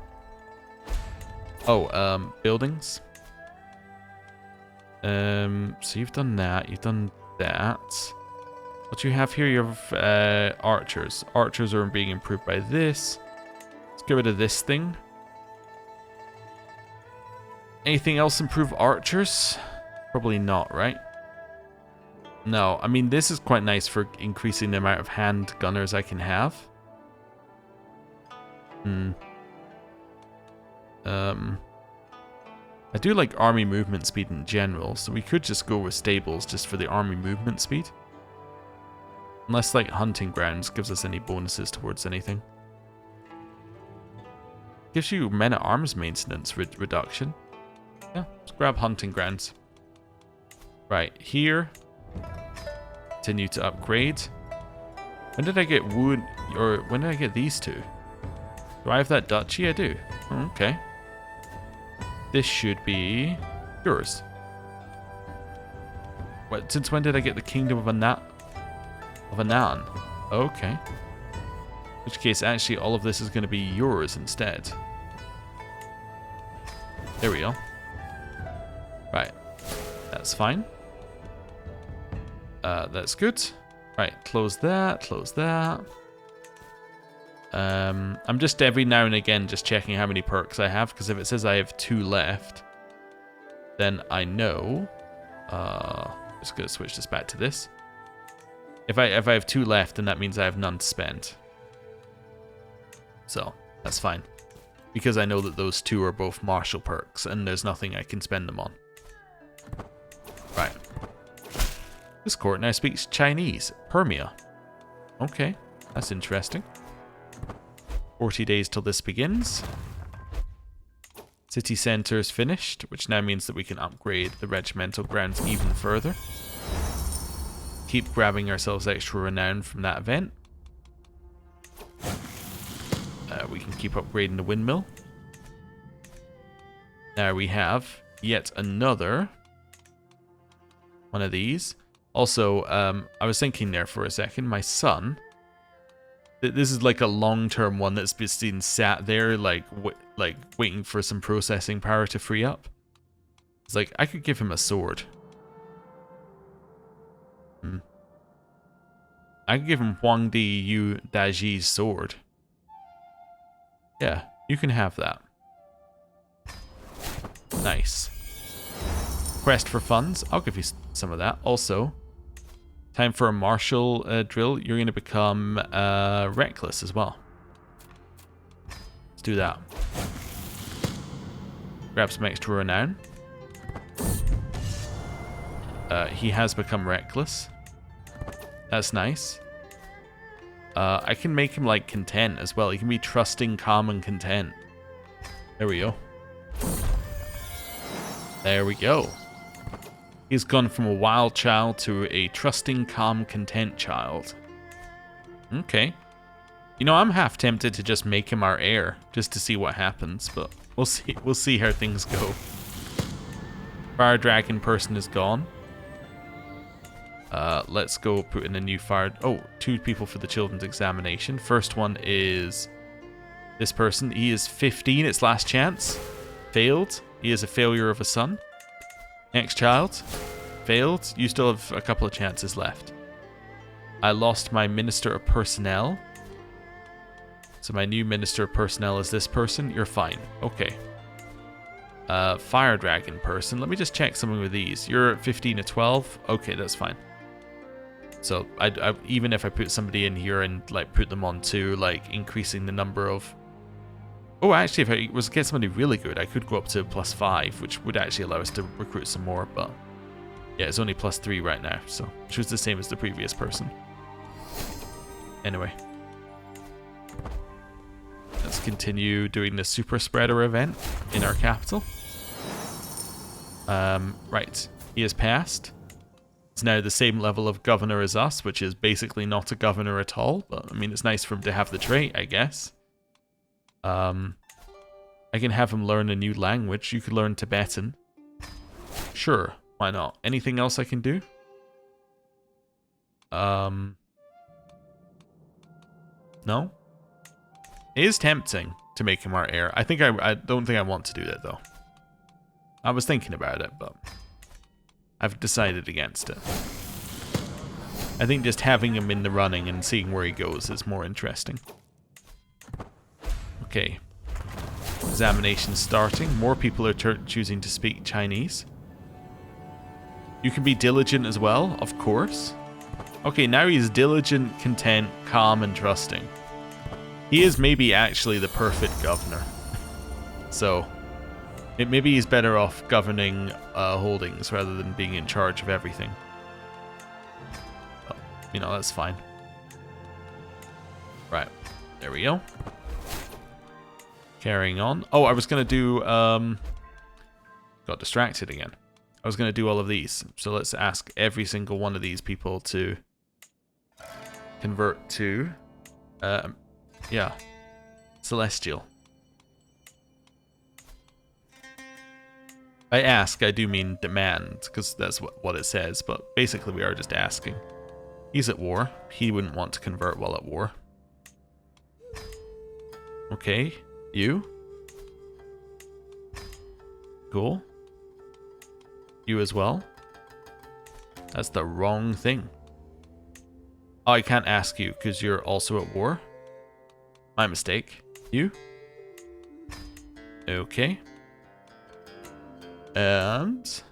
Oh, buildings. So you've done that. You've done that. What do you have here? You have archers. Archers are being improved by this. Let's get rid of this thing. Anything else improve archers? Probably not, right? No, I mean, this is quite nice for increasing the amount of hand gunners I can have. I do like army movement speed in general, so we could just go with stables just for the army movement speed. Unless, like, hunting grounds gives us any bonuses towards anything. Gives you men-at-arms maintenance reduction. Yeah, let's grab hunting grounds. Right, here. Continue to upgrade. When did I get wood, or when did I get these two? Do I have that duchy? I do. Oh, okay. This should be yours. What? Since when did I get the kingdom of Anan? Okay. In which case, actually, all of this is going to be yours instead. There we go. Right. That's fine. That's good. Right, close that, close that. I'm just every now and again just checking how many perks I have, because if it says I have 2 left, then I know. Just gonna switch this back to this. If I have 2 left, then that means I have none to spend. So that's fine, because I know that those 2 are both martial perks, and there's nothing I can spend them on. Right. This court now speaks Chinese. Permia. Okay, that's interesting. 40 days till this begins. City centre is finished, which now means that we can upgrade the regimental grounds even further. Keep grabbing ourselves extra renown from that event. We can keep upgrading the windmill. Now we have yet another one of these. Also, I was thinking there for a second, my son, this is like a long-term one that's been sat there, like waiting for some processing power to free up. It's like, I could give him a sword. I could give him Huangdi Yu Daji's sword. Yeah, you can have that. Nice. Quest for funds, I'll give you some of that. Also, time for a martial drill. You're going to become reckless as well. Let's do that. Grab some extra renown. He has become reckless. That's nice. I can make him like content as well. He can be trusting, calm, and content. There we go. There we go. He's gone from a wild child to a trusting, calm, content child. Okay. You know, I'm half tempted to just make him our heir, just to see what happens, but we'll see. We'll see how things go. Fire dragon person is gone. Let's go put in a new fire. Oh, 2 people for the children's examination. First one is this person. He is 15. It's last chance. Failed. He is a failure of a son. Next child. Failed. You still have a couple of chances left. I lost my minister of personnel. So my new minister of personnel is this person. You're fine. Okay. Fire dragon person. Let me just check something with these. You're 15 to 12. Okay, that's fine. So I even if I put somebody in here and like put them on to like increasing the number of. Oh, actually, if I was to get somebody really good, I could go up to +5, which would actually allow us to recruit some more. But yeah, it's only +3 right now, so which was the same as the previous person. Anyway, let's continue doing the super spreader event in our capital. Right, he has passed. It's now the same level of governor as us, which is basically not a governor at all. But I mean, it's nice for him to have the trait, I guess. I can have him learn a new language. You could learn Tibetan. Sure, why not? Anything else I can do? No? It is tempting to make him our heir. I don't think I want to do that, though. I was thinking about it, but I've decided against it. I think just having him in the running and seeing where he goes is more interesting. Okay. Examination starting. More people are choosing to speak Chinese. You can be diligent as well, of course. Okay, now he's diligent, content, calm, and trusting. He is maybe actually the perfect governor. So, maybe he's better off governing holdings rather than being in charge of everything. But, you know, that's fine. Right, there we go. Carrying on. Oh, I was going to do... got distracted again. I was going to do all of these. So let's ask every single one of these people to convert to... yeah. Celestial. By ask, I do mean demand, because that's what it says, but basically we are just asking. He's at war. He wouldn't want to convert while at war. Okay, you? Cool. You as well? That's the wrong thing. Oh, I can't ask you, because you're also at war? My mistake. You? Okay. And...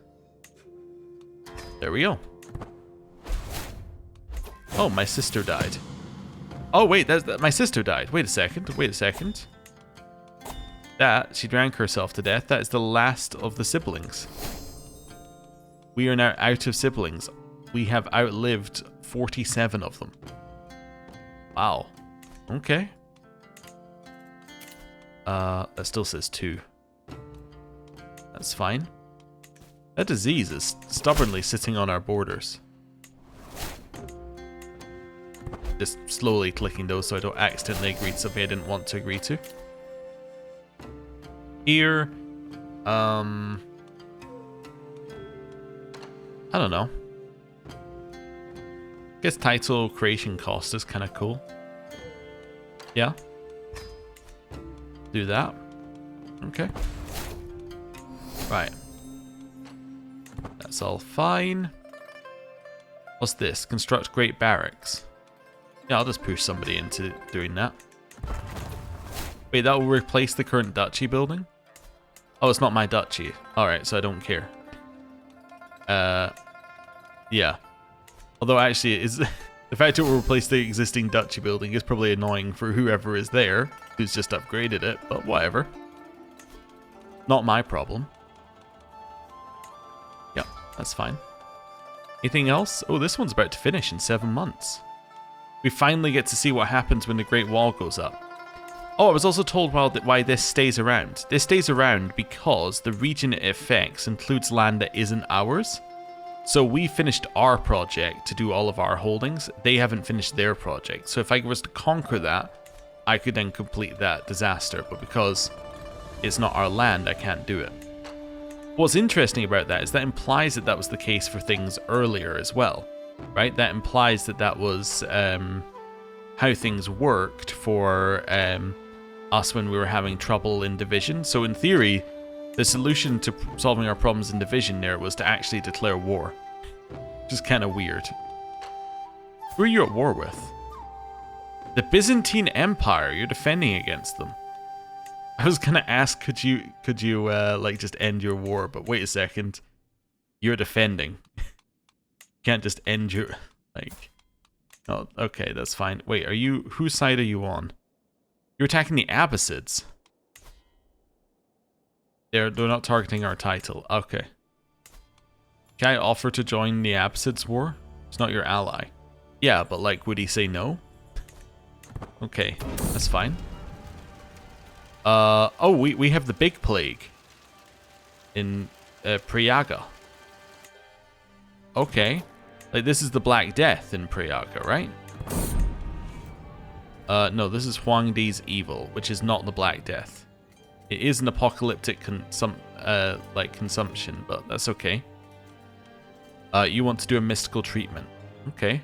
there we go. Oh, my sister died. Oh, wait, my sister died. Wait a second. She drank herself to death. That is the last of the siblings. We are now out of siblings. We have outlived 47 of them. Wow. Okay. That still says 2. That's fine. That disease is stubbornly sitting on our borders. Just slowly clicking those so I don't accidentally agree to something I didn't want to agree to. Here, I don't know. I guess title creation cost is kind of cool. Yeah. Do that. Okay. Right. That's all fine. What's this? Construct great barracks. Yeah, I'll just push somebody into doing that. Wait, that will replace the current duchy building? Oh, it's not my duchy. Alright, so I don't care. Yeah. Although actually, the fact it will replace the existing duchy building is probably annoying for whoever is there, who's just upgraded it, but whatever. Not my problem. Yeah, that's fine. Anything else? Oh, this one's about to finish in 7 months. We finally get to see what happens when the Great Wall goes up. Oh, I was also told why this stays around. This stays around because the region it affects includes land that isn't ours. So we finished our project to do all of our holdings. They haven't finished their project. So if I was to conquer that, I could then complete that disaster. But because it's not our land, I can't do it. What's interesting about that is that implies that that was the case for things earlier as well. Right? That implies that that was how things worked for us when we were having trouble in division. So in theory, the solution to solving our problems in division there was to actually declare war. Which is kind of weird. Who are you at war with? The Byzantine Empire. You're defending against them. I was gonna ask, could you like just end your war? But wait a second. You're defending. Can't just end your like. Oh, okay, that's fine. Wait, whose side are you on? You're attacking the Abbasids. They're not targeting our title. Okay. Can I offer to join the Abbasids war? It's not your ally. Yeah, but like, would he say no? Okay, that's fine. Oh, we have the big plague in Prayaga. Okay. Like, this is the Black Death in Prayaga, right? No, this is Huangdi's evil, which is not the Black Death. It is an apocalyptic consumption, but that's okay. You want to do a mystical treatment. Okay.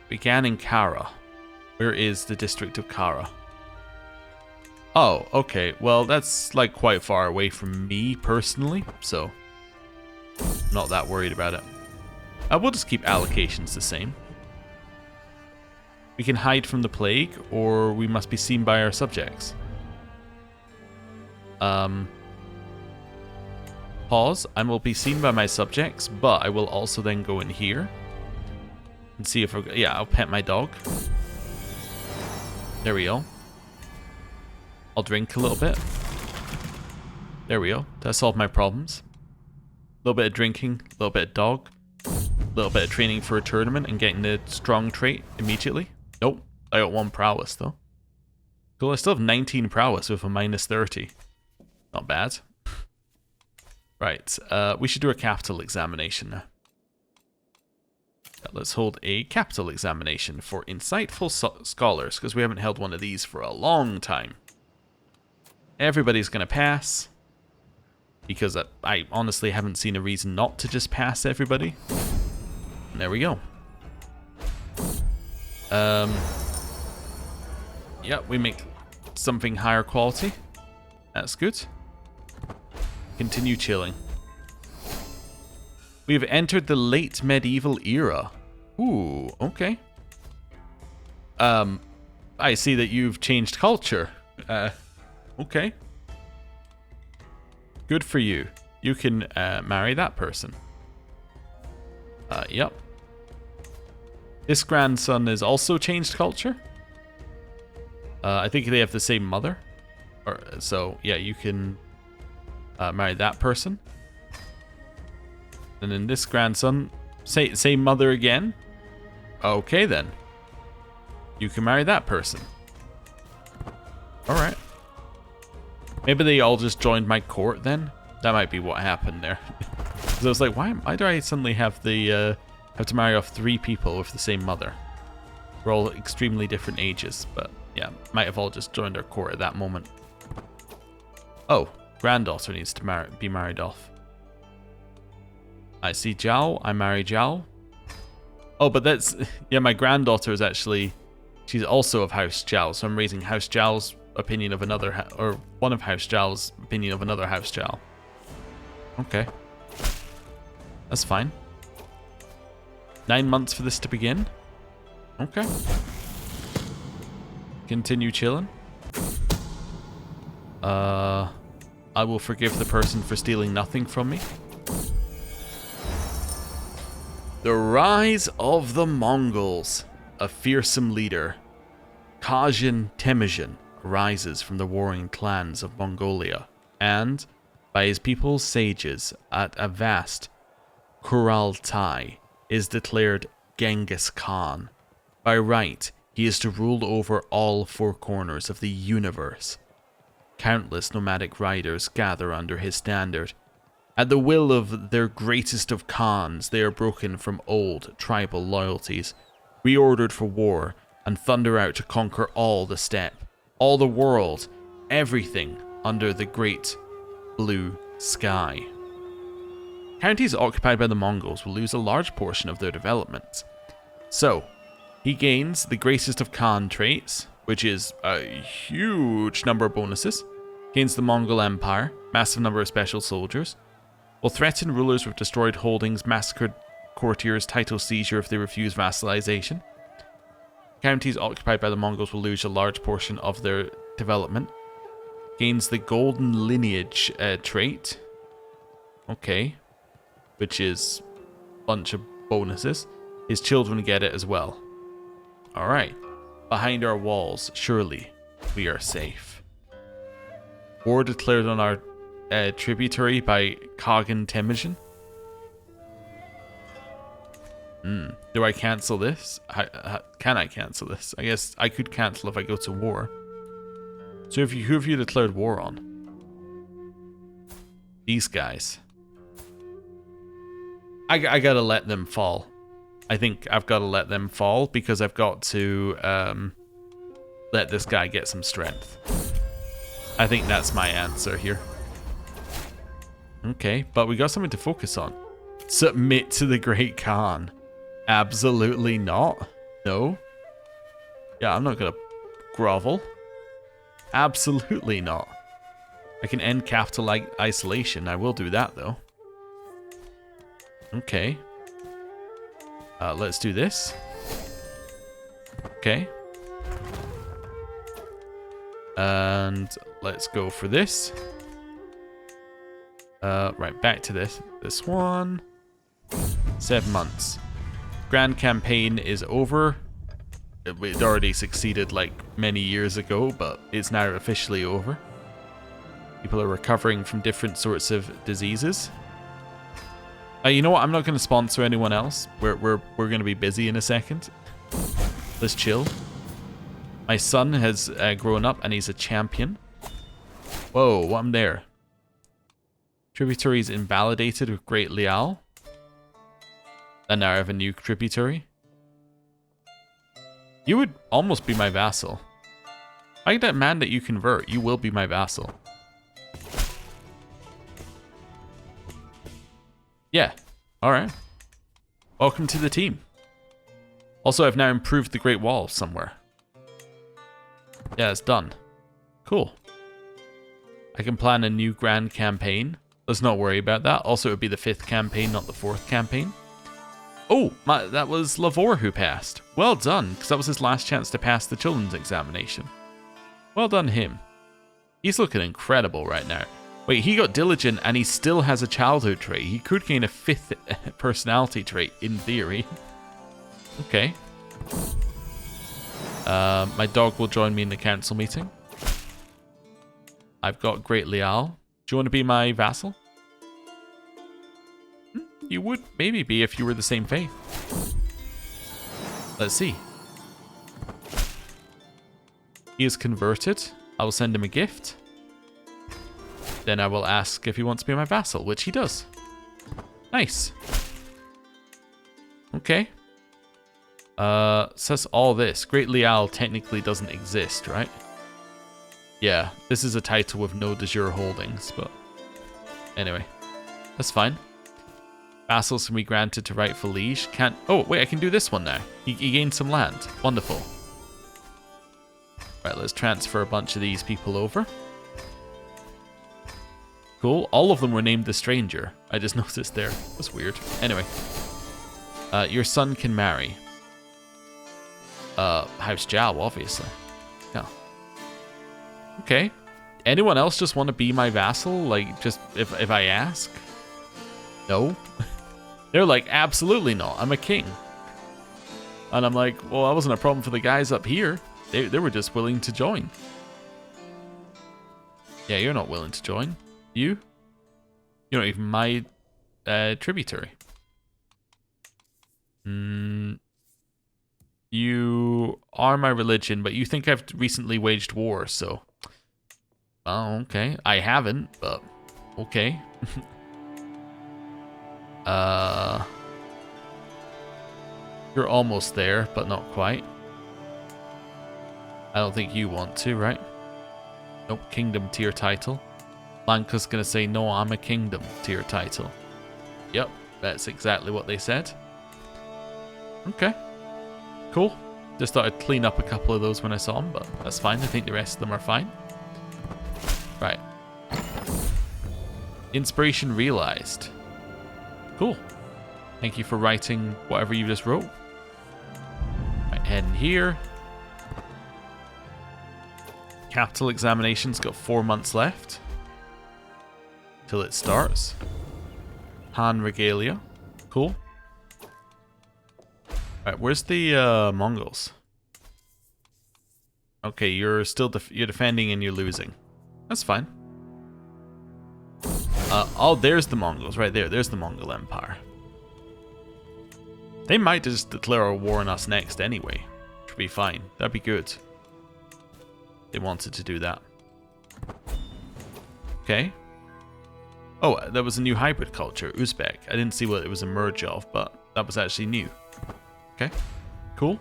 Began in Kara. Where is the district of Kara? Oh, okay. Well, that's like quite far away from me personally, so not that worried about it. We'll just keep allocations the same. We can hide from the plague, or we must be seen by our subjects. pause. I will be seen by my subjects, but I will also then go in here and see if yeah, I'll pet my dog. There we go. I'll drink a little bit. There we go. That solved my problems. A little bit of drinking, a little bit of dog, a little bit of training for a tournament and getting the strong trait immediately. Nope. I got 1 prowess though. Cool, I still have 19 prowess with a minus 30. Not bad. Right, we should do a capital examination now. Let's hold a capital examination for insightful scholars, because we haven't held one of these for a long time. Everybody's going to pass, because I honestly haven't seen a reason not to just pass everybody. And there we go. Yeah, we make something higher quality. That's good. Continue chilling. We've entered the late medieval era. Ooh, okay. I see that you've changed culture. Okay. Good for you. You can marry that person. Yep. This grandson is also changed culture. I think they have the same mother. So, yeah, you can marry that person. And then this grandson, same mother again. Okay, then. You can marry that person. Alright. Maybe they all just joined my court then? That might be what happened there. Because I was like, why do I suddenly have to marry off 3 people with the same mother? We're all extremely different ages, but yeah, might have all just joined our court at that moment. Oh, granddaughter needs to be married off. I see Zhao. I marry Zhao. Oh, but that's... Yeah, my granddaughter is actually... She's also of House Zhao, so I'm raising House Zhao's opinion of another... or one of House Zhao's opinion of another House Zhao. Okay. That's fine. 9 months for this to begin. Okay. Continue chilling. I will forgive the person for stealing nothing from me. The rise of the Mongols. A fearsome leader, Kazhin Temujin, arises from the warring clans of Mongolia, and, by his people's sages at a vast Kurultai, is declared Genghis Khan. By right, he is to rule over all 4 corners of the universe. Countless nomadic riders gather under his standard. At the will of their greatest of Khans, they are broken from old tribal loyalties, reordered for war, and thunder out to conquer all the steppe, all the world, everything under the great blue sky. Counties occupied by the Mongols will lose a large portion of their development. So, he gains the greatest of Khan traits, which is a huge number of bonuses, gains the Mongol Empire, massive number of special soldiers, will threaten rulers with destroyed holdings, massacred courtiers, title seizure if they refuse vassalization. Counties occupied by the Mongols will lose a large portion of their development. Gains the golden lineage trait. Okay. Which is a bunch of bonuses. His children get it as well. Alright. Behind our walls, surely we are safe. War declared on our tributary by Kazhin Temujin. Do I cancel this? Can I cancel this? I guess I could cancel if I go to war. So who have you declared war on? These guys. I gotta let them fall. I think I've got to let them fall because I've got to let this guy get some strength. I think that's my answer here. Okay, but we got something to focus on. Submit to the Great Khan. Absolutely not. No. Yeah, I'm not gonna grovel. Absolutely not. I can end capital isolation. I will do that though. Okay. Let's do this. Okay. And let's go for this. Right, back to this. This one. 7 months. Grand campaign is over. It already succeeded like many years ago, but it's now officially over. People are recovering from different sorts of diseases. You know what? I'm not going to sponsor anyone else. We're going to be busy in a second. Let's chill. My son has grown up and he's a champion. Whoa, what am there? Tributaries invalidated with Great Leal. And now I have a new tributary. You would almost be my vassal. I demand that you convert. You will be my vassal. Yeah. Alright. Welcome to the team. Also, I've now improved the Great Wall somewhere. Yeah, it's done. Cool. I can plan a new grand campaign. Let's not worry about that. Also, it would be the 5th campaign, not the 4th campaign. Oh, that was Lavore who passed. Well done, because that was his last chance to pass the children's examination. Well done him. He's looking incredible right now. Wait, he got diligent and he still has a childhood trait. He could gain a 5th personality trait, in theory. Okay. My dog will join me in the council meeting. I've got Great Leal. Do you want to be my vassal? You would maybe be if you were the same faith. Let's see. He is converted. I will send him a gift. Then I will ask if he wants to be my vassal, which he does. Nice. Okay. Says all this. Great Leal technically doesn't exist, right? Yeah, this is a title with no de jure holdings, but anyway, that's fine. Vassals can be granted to rightful liege. Can't. Oh wait, I can do this one now. He gained some land. Wonderful. Right, let's transfer a bunch of these people over. Cool. All of them were named the Stranger. I just noticed there. That's weird. Anyway, your son can marry. House Jiao, obviously. Yeah. Okay. Anyone else just want to be my vassal? Like, just if I ask? No. They're like, absolutely not. I'm a king. And I'm like, well, that wasn't a problem for the guys up here. They were just willing to join. Yeah, you're not willing to join. You? You're not even my tributary. You are my religion, but you think I've recently waged war, so... Oh, okay. I haven't, but... Okay. You're almost there, but not quite. I don't think you want to, right? Nope, kingdom tier title. Lanka's gonna say, no, I'm a kingdom tier title. Yep, that's exactly what they said. Okay. Cool. Just thought I'd clean up a couple of those when I saw them, but that's fine. I think the rest of them are fine. Right. Inspiration realized. Cool. Thank you for writing whatever you just wrote. Right, head in here. Capital examination's got 4 months left. Till it starts. Han Regalia. Cool. Right, where's the Mongols? Okay, you're still you're defending and you're losing. That's fine. Oh, there's the Mongols right there. There's the Mongol Empire. They might just declare a war on us next anyway. Which would be fine. That'd be good. They wanted to do that. Okay. Oh, there was a new hybrid culture, Uzbek. I didn't see what it was a merge of, but that was actually new. Okay, cool.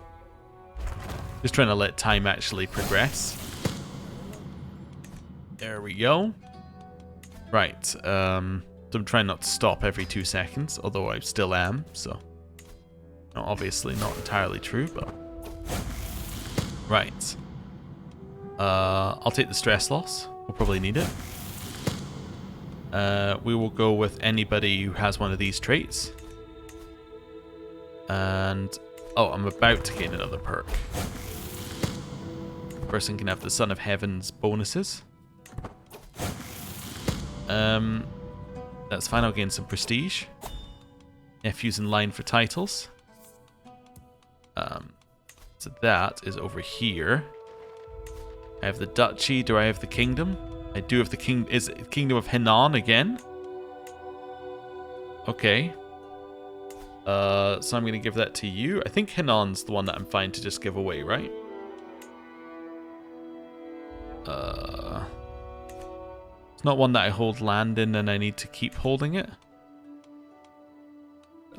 Just trying to let time actually progress. There we go. Right, so I'm trying not to stop every 2 seconds, although I still am, so... obviously not entirely true, but... Right. I'll take the stress loss. We'll probably need it. We will go with anybody who has one of these traits. And... oh, I'm about to gain another perk. Person can have the Son of Heaven's bonuses. That's fine, I'll gain some prestige. Nephew's in line for titles. So that is over here. I have the duchy. Do I have the kingdom? I do have the king. Is it Kingdom of Henan again? Okay. So I'm going to give that to you. I think Henan's the one that I'm fine to just give away, right? It's not one that I hold land in and I need to keep holding it.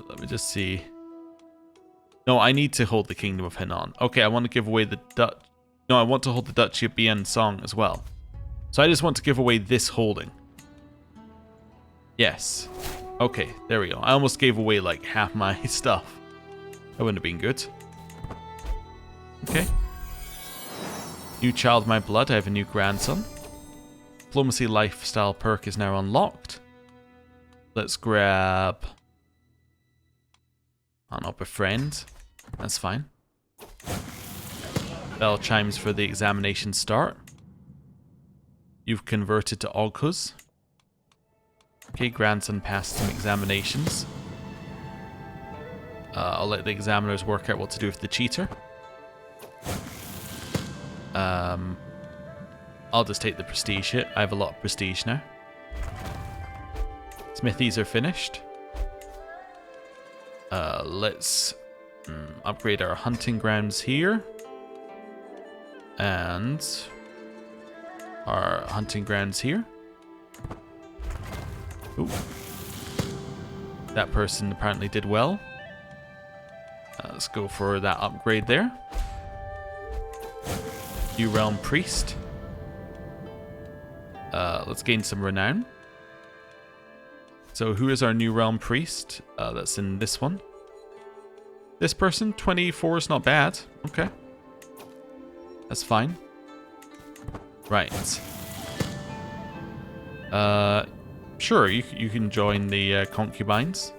Let me just see. No, I need to hold the Kingdom of Henan. Okay, I want to give away the Dutch. No, I want to hold the Duchy of Bien Song as well. So I just want to give away this holding. Yes. Okay, there we go. I almost gave away like half my stuff. That wouldn't have been good. Okay. New child of my blood. I have a new grandson. Diplomacy lifestyle perk is now unlocked. Let's grab... Oh, not befriend. That's fine. Bell chimes for the examination start. You've converted to Oghuz. Okay, grandson passed some examinations. I'll let the examiners work out what to do with the cheater. I'll just take the prestige hit. I have a lot of prestige now. Smithies are finished. Let's upgrade our hunting grounds here. And our hunting grounds here. Ooh. That person apparently did well. Let's go for that upgrade there. New Realm Priest. Let's gain some renown. So who is our New Realm Priest? That's in this one. This person, 24 is not bad. Okay. That's fine. Right. Sure, you can join the concubines.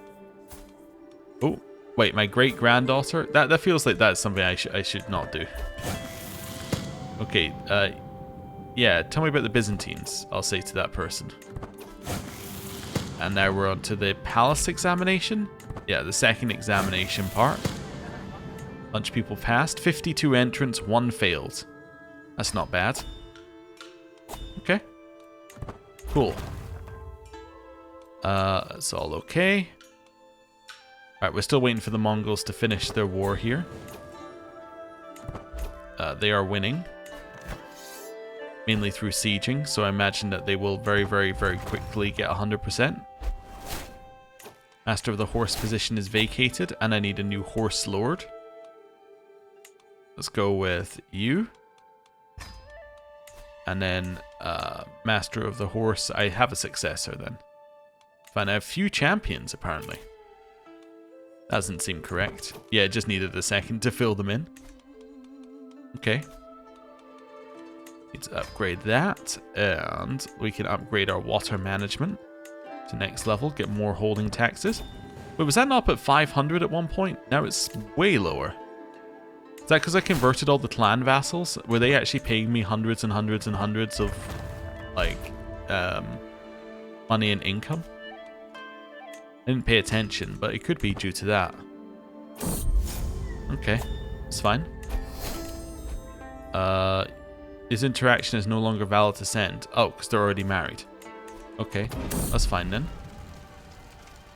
Oh, wait, my great-granddaughter? That feels like that's something I should not do. Okay, yeah, tell me about the Byzantines, I'll say to that person. And now we're on to the palace examination. Yeah, the second examination part. Bunch of people passed. 52 entrants, 1 failed. That's not bad. Okay. Cool. It's all okay. Alright, we're still waiting for the Mongols to finish their war here. They are winning. Mainly through sieging, so I imagine that they will very, very, very quickly get 100%. Master of the Horse position is vacated, and I need a new Horse Lord. Let's go with you. And then, Master of the Horse, I have a successor then. Fine, I have few champions, apparently. That doesn't seem correct. Yeah, it just needed a second to fill them in. Okay. Need to upgrade that, and we can upgrade our water management to next level, get more holding taxes. Wait, was that not up at 500 at one point? Now it's way lower. Is that because I converted all the clan vassals? Were they actually paying me hundreds and hundreds and hundreds of, like, money and income? I didn't pay attention, but it could be due to that. Okay, it's fine. His interaction is no longer valid to send. Oh, because they're already married. Okay, that's fine then.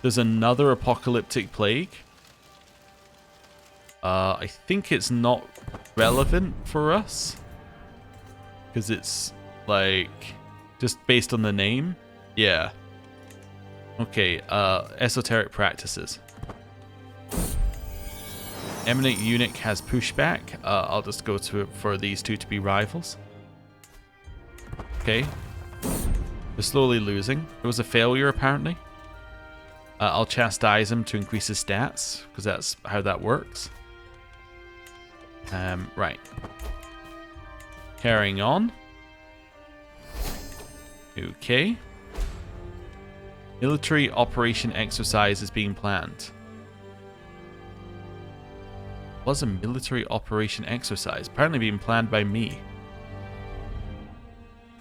There's another apocalyptic plague. I think it's not relevant for us. Because it's, like, just based on the name. Yeah. Okay, esoteric practices. Eminent Eunuch has pushback. I'll just go for these two to be rivals. Okay. They're slowly losing. It was a failure, apparently. I'll chastise him to increase his stats, because that's how that works. Right. Carrying on. Okay. Military operation exercise is being planned. Was a military operation exercise apparently being planned by me?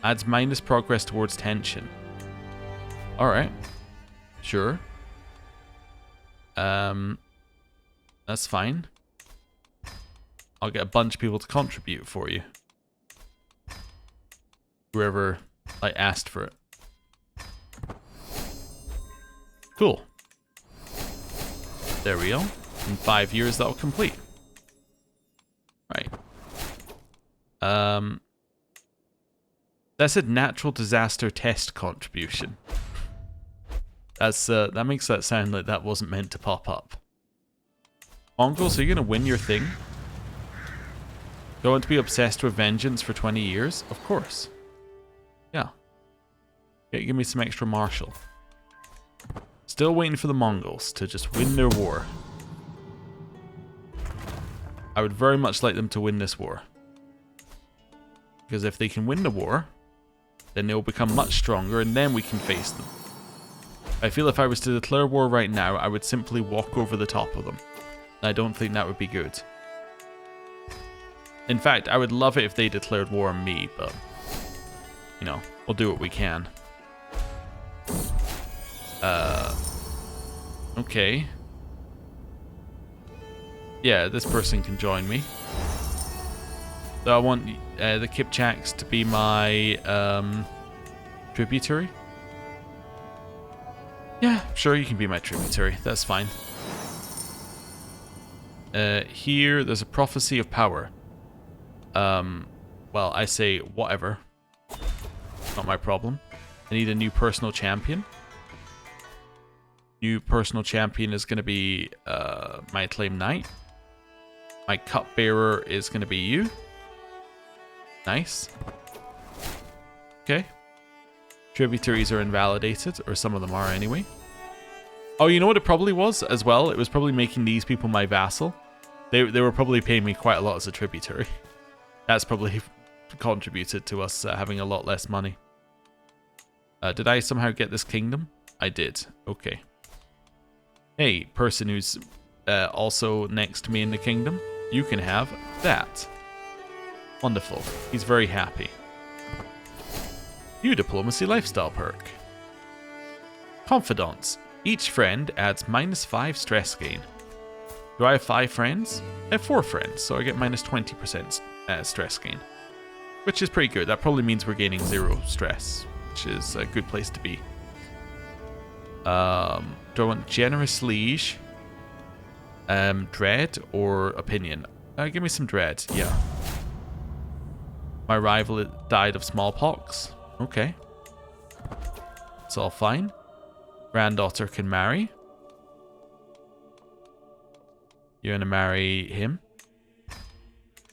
Adds minus progress towards tension. Alright. Sure. That's fine. I'll get a bunch of people to contribute for you. Whoever, like, asked for it. Cool. There we go. In 5 years, that'll complete. Right. That said natural disaster test contribution. That makes that sound like that wasn't meant to pop up. Mongols, are you gonna win your thing? Do I want to be obsessed with vengeance for 20 years? Of course. Yeah. Okay, give me some extra martial. Still waiting for the Mongols to just win their war. I would very much like them to win this war. Because if they can win the war, then they'll become much stronger and then we can face them. I feel if I was to declare war right now, I would simply walk over the top of them. I don't think that would be good. In fact, I would love it if they declared war on me, but, you know, we'll do what we can. Okay. Yeah, this person can join me. So I want the Kipchaks to be my tributary. Yeah, sure, you can be my tributary. That's fine. Here, there's a prophecy of power. Well, I say whatever. Not my problem. I need a new personal champion. New personal champion is going to be my acclaimed knight. My cupbearer is going to be you. Nice. Okay. Tributaries are invalidated, or some of them are anyway. Oh, you know what it probably was as well? It was probably making these people my vassal. They were probably paying me quite a lot as a tributary. That's probably contributed to us having a lot less money. Did I somehow get this kingdom? I did. Okay. Hey, person who's also next to me in the kingdom, you can have that. Wonderful. He's very happy. New diplomacy lifestyle perk. Confidants. Each friend adds -5 stress gain. Do I have 5 friends? I have 4 friends, so I get -20% stress gain. Which is pretty good. That probably means we're gaining 0 stress, which is a good place to be. Do I want generous liege, dread, or opinion? Give me some dread, yeah. My rival died of smallpox. Okay. It's all fine. Granddaughter can marry. You're gonna marry him.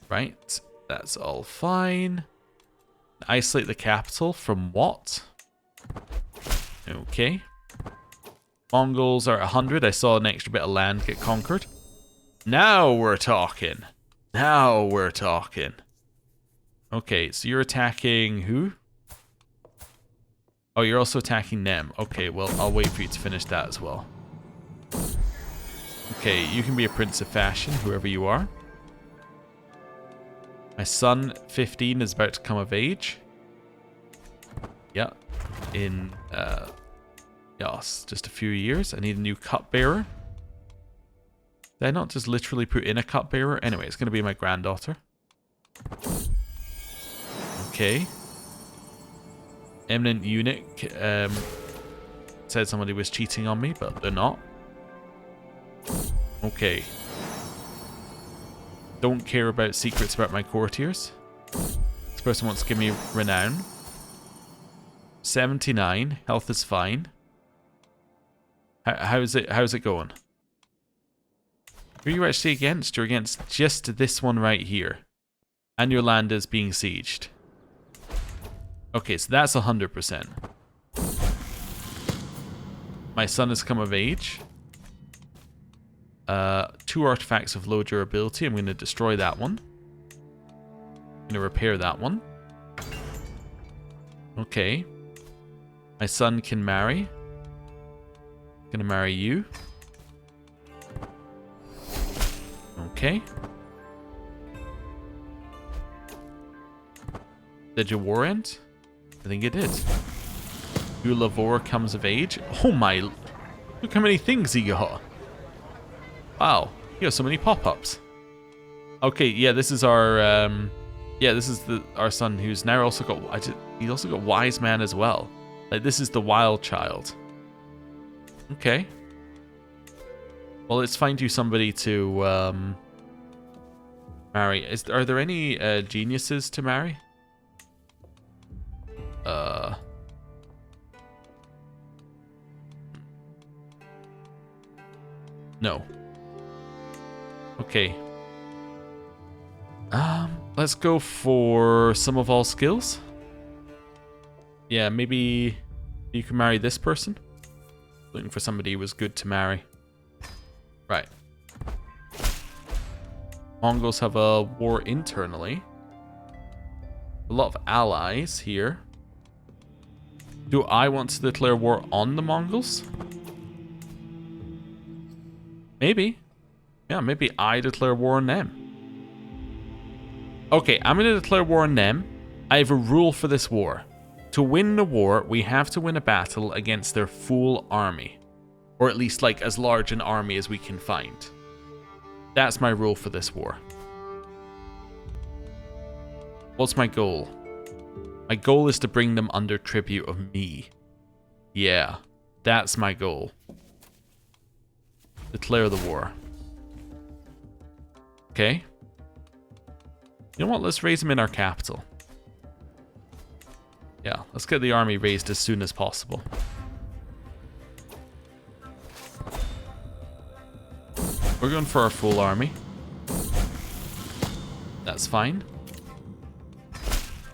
Right. That's all fine. Isolate the capital from what? Okay. Mongols are 100. I saw an extra bit of land get conquered. Now we're talking. Now we're talking. Okay, so you're attacking who? Oh, you're also attacking them. Okay, well, I'll wait for you to finish that as well. Okay, you can be a prince of fashion, whoever you are. My son, 15, is about to come of age. Yeah, in yes, just a few years. I need a new cupbearer. Did I not just literally put in a cupbearer? Anyway, it's going to be my granddaughter. Okay. Eminent eunuch said somebody was cheating on me, but they're not. Okay. Don't care about secrets about my courtiers. This person wants to give me renown. 79. Health is fine. How's it going? Who are you actually against? You're against just this one right here. And your land is being sieged. Okay, so that's 100%. My son has come of age. 2 artifacts of low durability. I'm going to destroy that one. I'm going to repair that one. Okay. My son can marry. I'm going to marry you. Okay. Did your war end? I think it did. Ulavor comes of age. Oh my... Look how many things he got. Wow, he got so many pop-ups. Okay, yeah, this is our this is our son who's now also got he's also got wise man as well. Like, this is the wild child. Okay. Well, let's find you somebody to marry. Are there any geniuses to marry? No. Okay. Let's go for some of all skills. Yeah, maybe you can marry this person. Looking for somebody who was good to marry. Right. Mongols have a war internally. A lot of allies here. Do I want to declare war on the Mongols? Maybe. Yeah, maybe I declare war on them. Okay, I'm going to declare war on them. I have a rule for this war. To win the war, we have to win a battle against their full army. Or at least, like, as large an army as we can find. That's my rule for this war. What's my goal? My goal is to bring them under tribute of me. Yeah, that's my goal. Declare the war. Okay. You know what? Let's raise them in our capital. Yeah, let's get the army raised as soon as possible. We're going for our full army. That's fine.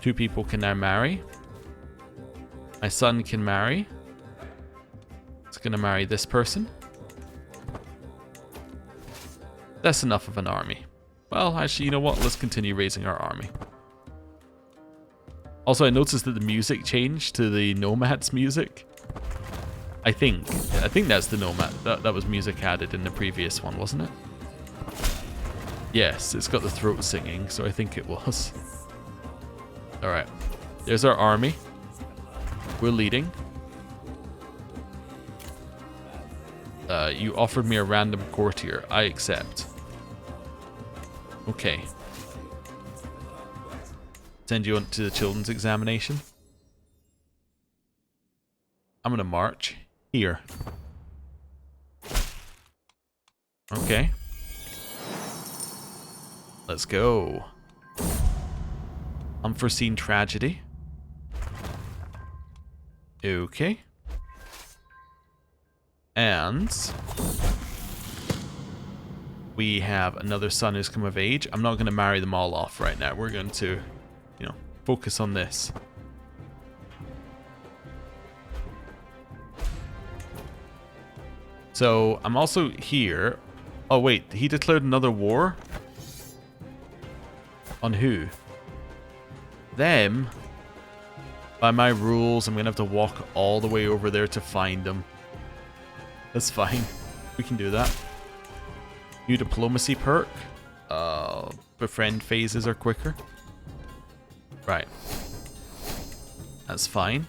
2 people can now marry. My son can marry. It's going to marry this person. That's enough of an army. Well, actually, you know what? Let's continue raising our army. Also, I noticed that the music changed to the Nomad's music. I think that's the Nomad. That was music added in the previous one, wasn't it? Yes, it's got the throat singing, so I think it was. Alright. There's our army. We're leading. You offered me a random courtier. I accept. Okay. Send you on to the children's examination. I'm gonna march here. Okay. Let's go. Unforeseen tragedy. Okay. And we have another son who's come of age. I'm not going to marry them all off right now. We're going to, you know, focus on this. So I'm also here. Oh wait, he declared another war? On who? Them? By my rules, I'm going to have to walk all the way over there to find them. That's fine. We can do that. New diplomacy perk. Befriend phases are quicker. Right. That's fine.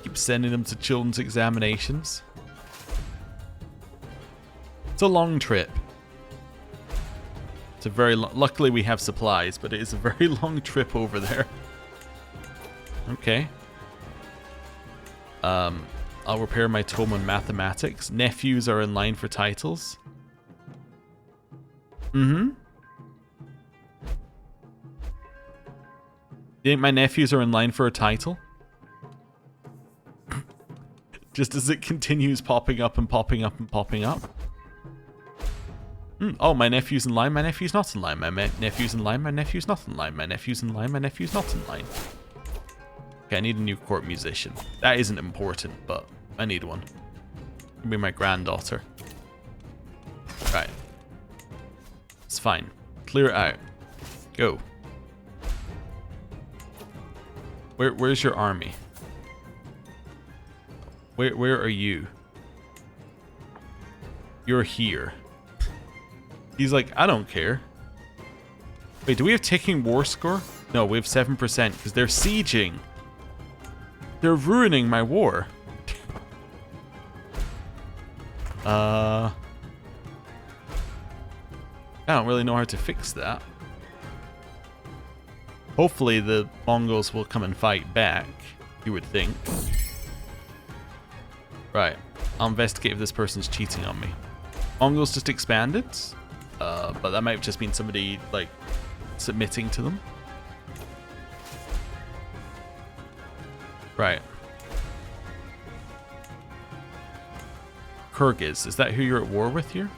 Keep sending them to children's examinations. It's a long trip. It's a very luckily we have supplies, but it is a very long trip over there. Okay. I'll repair my tome on mathematics. Nephews are in line for titles. Mm-hmm. You think my nephews are in line for a title? Just as it continues popping up and popping up and popping up. Oh, my nephew's in line, my nephew's not in line. My nephew's in line, my nephew's not in line. My nephew's in line, my nephew's not in line. Okay, I need a new court musician. That isn't important, but I need one. It'll be my granddaughter. Right. It's fine. Clear it out. Go. Where's your army? Where are you? You're here. He's like, I don't care. Wait, do we have ticking war score? No, we have 7% because they're sieging. They're ruining my war. I don't really know how to fix that. Hopefully the Mongols will come and fight back, you would think. Right, I'll investigate if this person's cheating on me. Mongols just expanded, but that might have just been somebody, like, submitting to them. Right. Kyrgyz, is that who you're at war with here?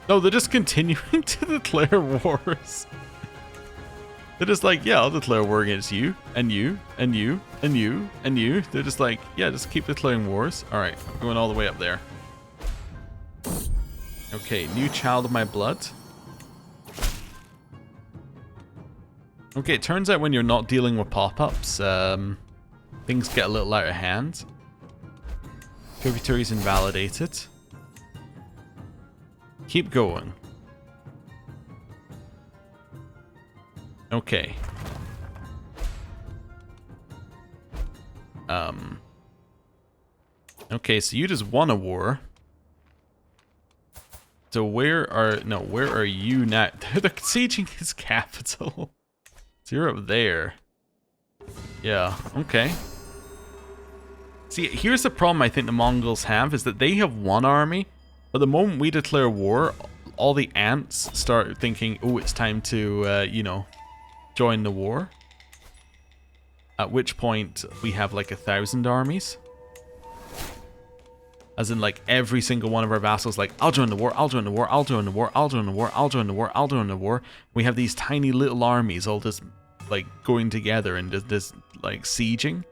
No, they're just continuing to declare wars. They're just like, yeah, I'll declare war against you, and you, and you, and you, and you. They're just like, yeah, just keep declaring wars. Alright, going all the way up there. Okay, new child of my blood. Okay, it turns out when you're not dealing with pop-ups, things get a little out of hand. Tributaries invalidated. Keep going. Okay. Okay, so you just won a war. So where are you now? They're sieging his capital. So you're up there. Yeah, okay. See, here's the problem I think the Mongols have, is that they have one army, but the moment we declare war, all the ants start thinking, oh, it's time to, you know, join the war. At which point, we have like 1,000 armies. As in, like, every single one of our vassals, like, I'll join the war, I'll join the war, I'll join the war, I'll join the war, I'll join the war, I'll join the war. We have these tiny little armies all just, like, going together and just like, sieging.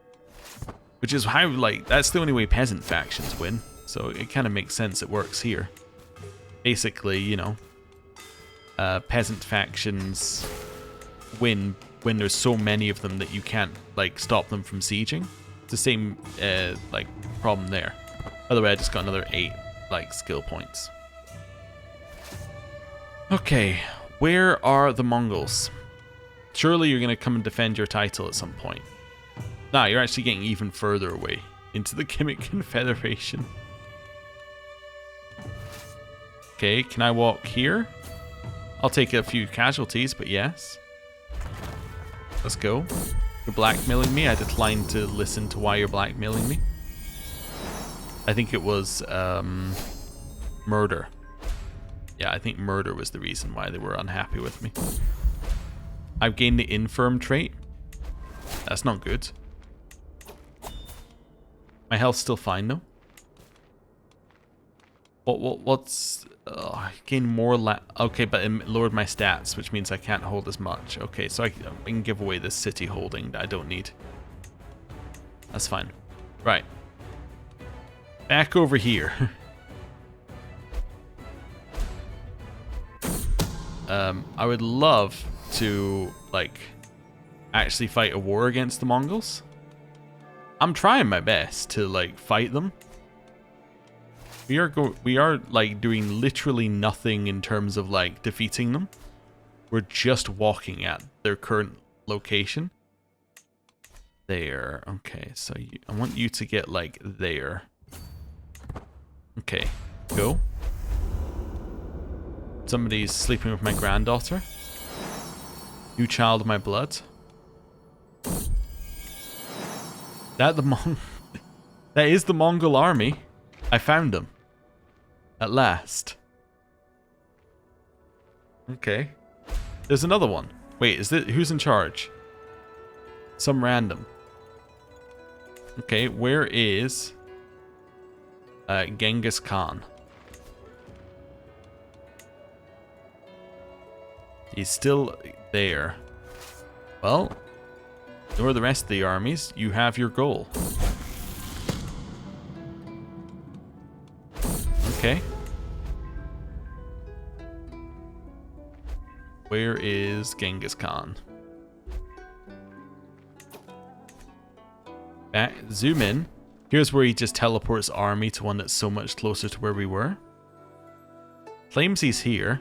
Which is how, like, that's the only way peasant factions win. So it kind of makes sense it works here. Basically, you know, peasant factions win when there's so many of them that you can't, like, stop them from sieging. It's the same, like, problem there. By the way, I just got another 8, like, skill points. Okay, where are the Mongols? Surely you're going to come and defend your title at some point. Nah, you're actually getting even further away into the Gimmick Confederation. Okay, can I walk here? I'll take a few casualties, but yes. Let's go. You're blackmailing me. I decline to listen to why you're blackmailing me. I think it was murder. Yeah, I think murder was the reason why they were unhappy with me. I've gained the infirm trait. That's not good. My health's still fine though. What's... I gain more okay, but it lowered my stats, which means I can't hold as much. Okay, so I can give away this city holding that I don't need. That's fine. Right. Back over here. I would love to, like, actually fight a war against the Mongols. I'm trying my best to, like, fight them. We are like doing literally nothing in terms of, like, defeating them. We're just walking at their current location. There. Okay, so I want you to get, like, there. Okay, go. Somebody's sleeping with my granddaughter. You child of my blood. That is the Mongol army. I found them. At last. Okay. There's another one. Wait, is this who's in charge? Some random. Okay, where is Genghis Khan? He's still there. Well, ignore the rest of the armies. You have your goal. Okay. Where is Genghis Khan? Back, zoom in. Here's where he just teleports army to one that's so much closer to where we were. Claims he's here.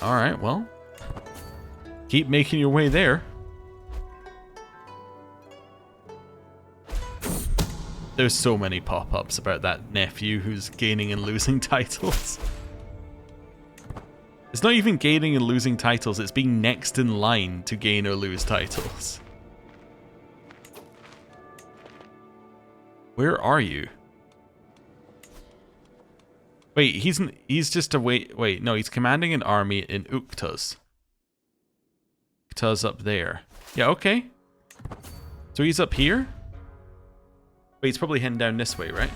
Alright, well. Keep making your way there. There's so many pop-ups about that nephew who's gaining and losing titles. It's not even gaining and losing titles, it's being next in line to gain or lose titles. Where are you? Wait, he's just wait, no, he's commanding an army in Uktas. Uktas up there. Yeah, okay. So he's up here? Wait, he's probably heading down this way, right?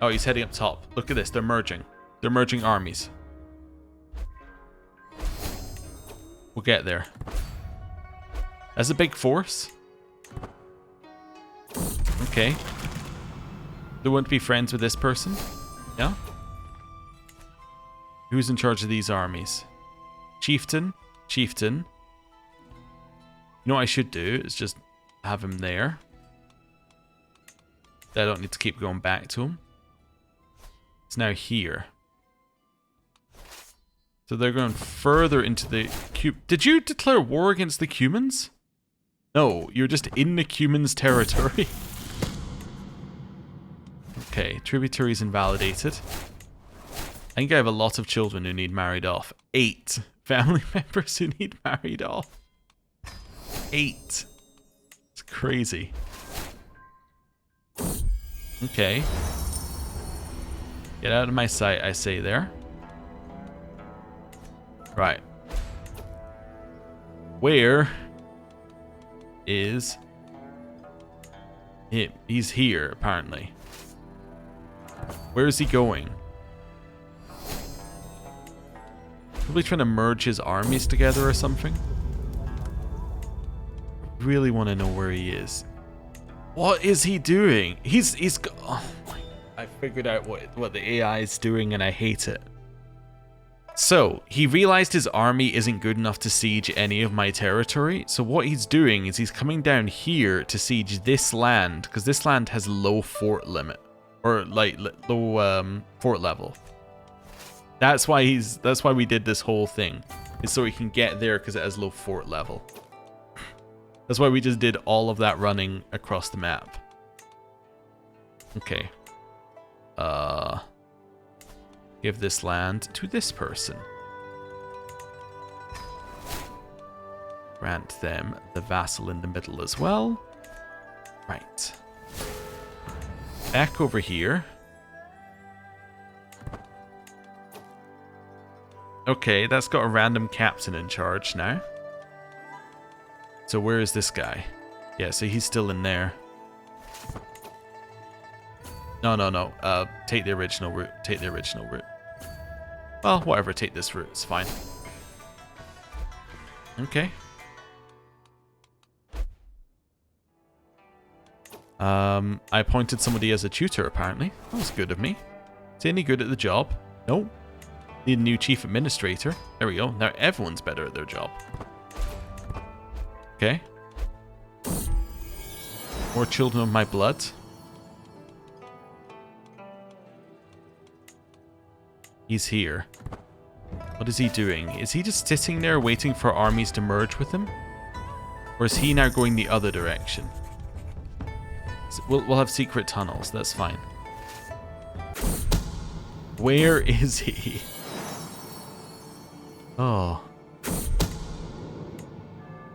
Oh, he's heading up top. Look at this, they're merging. They're merging armies. We'll get there. That's a big force. Okay. They want to be friends with this person? Yeah? Who's in charge of these armies? Chieftain? Chieftain. You know what I should do is just have him there. I don't need to keep going back to him. It's now here. So they're going further into the... Did you declare war against the Cumans? No, you're just in the Cumans' territory. Okay, tributaries invalidated. I think I have a lot of children who need married off. 8 family members who need married off. 8. It's crazy. Okay. Get out of my sight, I say there. Right. Where is him? He's here, apparently. Where is he going? Probably trying to merge his armies together or something. I really want to know where he is. What is he doing? He's oh my, I figured out what the AI is doing and I hate it. So, he realized his army isn't good enough to siege any of my territory, so what he's doing is he's coming down here to siege this land, because this land has low fort limit. Or, like, low fort level. That's why we did this whole thing. Is so he can get there because it has low fort level. That's why we just did all of that running across the map. Okay. Give this land to this person. Grant them the vassal in the middle as well. Right. Back over here. Okay, that's got a random captain in charge now. So where is this guy? Yeah, so he's still in there. No. Take the original route. Take the original route. Well, whatever, take this route. It's fine. Okay. I appointed somebody as a tutor, apparently. That was good of me. Is he any good at the job? No. Need a new chief administrator. There we go. Now everyone's better at their job. Okay. More children of my blood. He's here. What is he doing? Is he just sitting there waiting for armies to merge with him? Or is he now going the other direction? We'll have secret tunnels. That's fine. Where is he? Oh.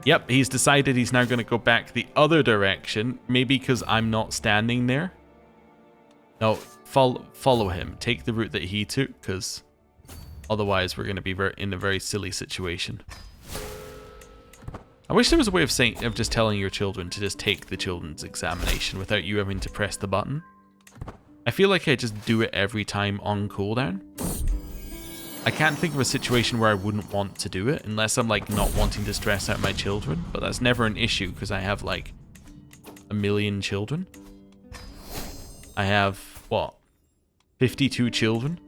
Yep, he's decided he's now going to go back the other direction. Maybe because I'm not standing there. No, follow him. Take the route that he took, because otherwise we're going to be in a very silly situation. I wish there was a way of just telling your children to just take the children's examination without you having to press the button. I feel like I just do it every time on cooldown. I can't think of a situation where I wouldn't want to do it, unless I'm like not wanting to stress out my children, but that's never an issue because I have like 1 million children. I have, what, 52 children?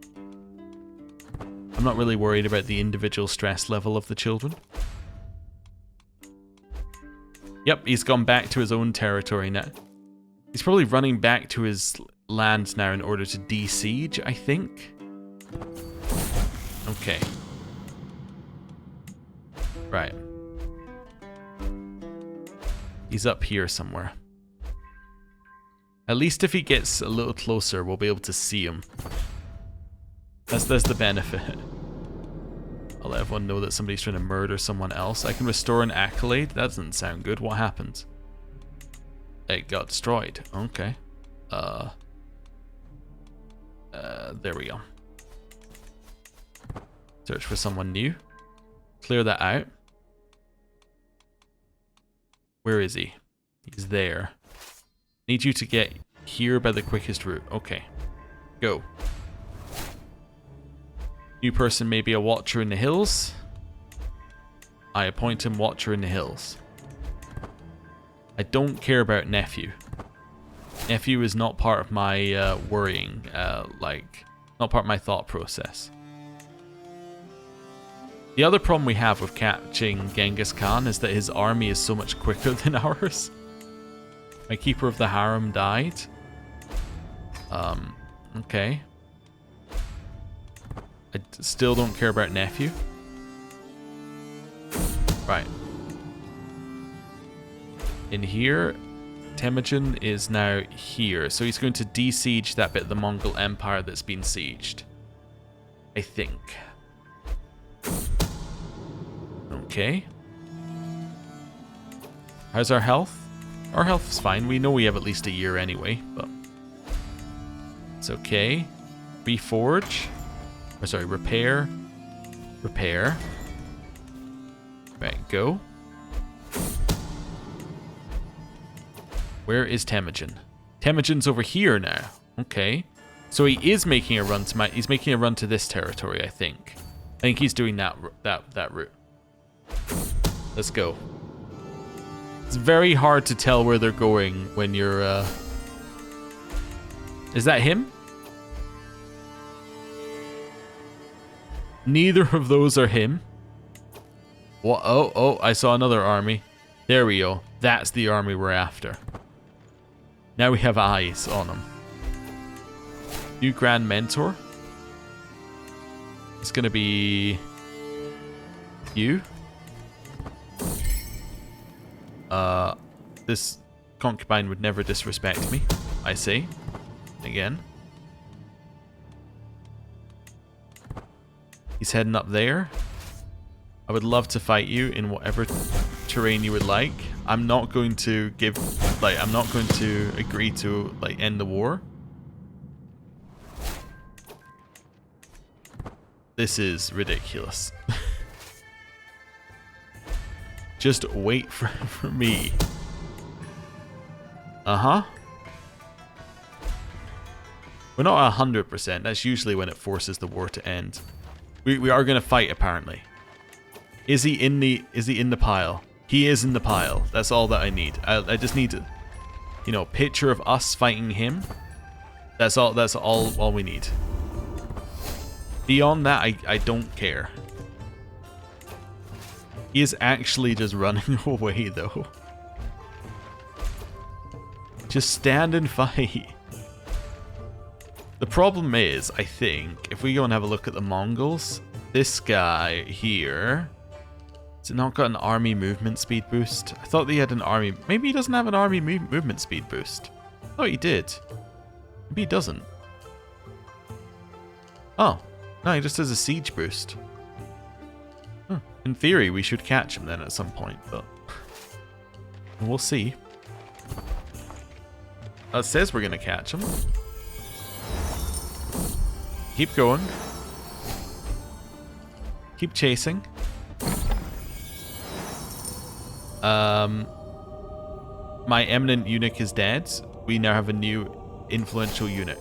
I'm not really worried about the individual stress level of the children. Yep, he's gone back to his own territory now. He's probably running back to his land now in order to de-siege, I think. Okay. Right. He's up here somewhere. At least if he gets a little closer, we'll be able to see him. That's the benefit. I'll let everyone know that somebody's trying to murder someone else. I can restore an accolade. That doesn't sound good. What happened? It got destroyed. Okay. There we go. Search for someone new. Clear that out. Where is he? He's there. Need you to get here by the quickest route. Okay. Go. New person may be a watcher in the hills. I appoint him watcher in the hills. I don't care about nephew. Nephew is not part of my worrying, not part of my thought process. The other problem we have with catching Genghis Khan is that his army is so much quicker than ours. My Keeper of the Harem died. Okay. I still don't care about nephew. Right. In here, Temujin is now here. So he's going to de-siege that bit of the Mongol Empire that's been sieged. I think. Okay. How's our health? Our health is fine. We know we have at least a year anyway, but it's okay. Reforge. Or sorry, repair. Repair. Right, go. Where is Temujin? Temujin's over here now. Okay. So he is making a run to he's making a run to this territory, I think. I think he's doing that route. Let's go. It's very hard to tell where they're going when you're Is that him? Neither of those are him. What? Oh, I saw another army. There we go. That's the army we're after. Now we have eyes on him. New Grand Mentor. It's gonna be you. This concubine would never disrespect me, I say. Again. He's heading up there. I would love to fight you in whatever terrain you would like. I'm not going to I'm not going to agree to, end the war. This is ridiculous. Just wait for me. Uh-huh. We're not 100%. That's usually when it forces the war to end. We are going to fight, apparently. Is he in the pile? He is in the pile. That's all that I need. I just need to, picture of us fighting him. That's all we need. Beyond that, I don't care. He is actually just running away, though. Just stand and fight. The problem is, I think, if we go and have a look at the Mongols, this guy here, has it not got an army movement speed boost? I thought he had an army. Maybe he doesn't have an army movement speed boost. Oh, he did. Maybe he doesn't. Oh, no, he just has a siege boost. In theory, we should catch him then at some point, but we'll see. It says we're going to catch him. Keep going. Keep chasing. My eminent eunuch is dead. We now have a new influential eunuch.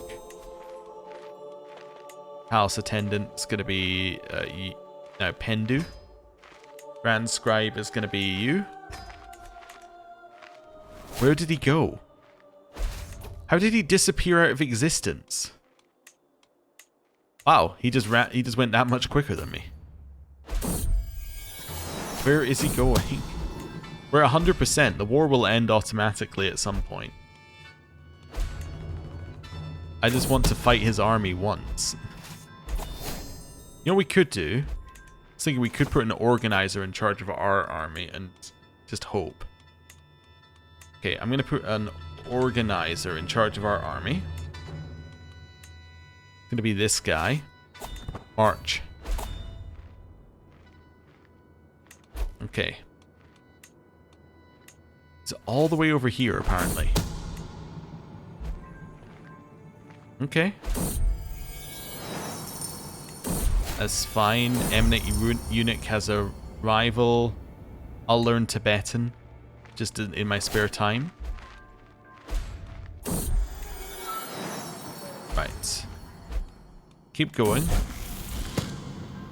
Palace attendant's going to be now Pendu. Grand scribe is going to be you. Where did he go? How did he disappear out of existence? Wow, he just went that much quicker than me. Where is he going? We're 100%. The war will end automatically at some point. I just want to fight his army once. You know what we could do? I was thinking we could put an organizer in charge of our army and just hope. Okay, I'm going to put an organizer in charge of our army. Gonna be this guy. March. Okay. It's all the way over here, apparently. Okay. That's fine. Eminent eunuch has a rival. I'll learn Tibetan. Just in my spare time. Right. Keep going.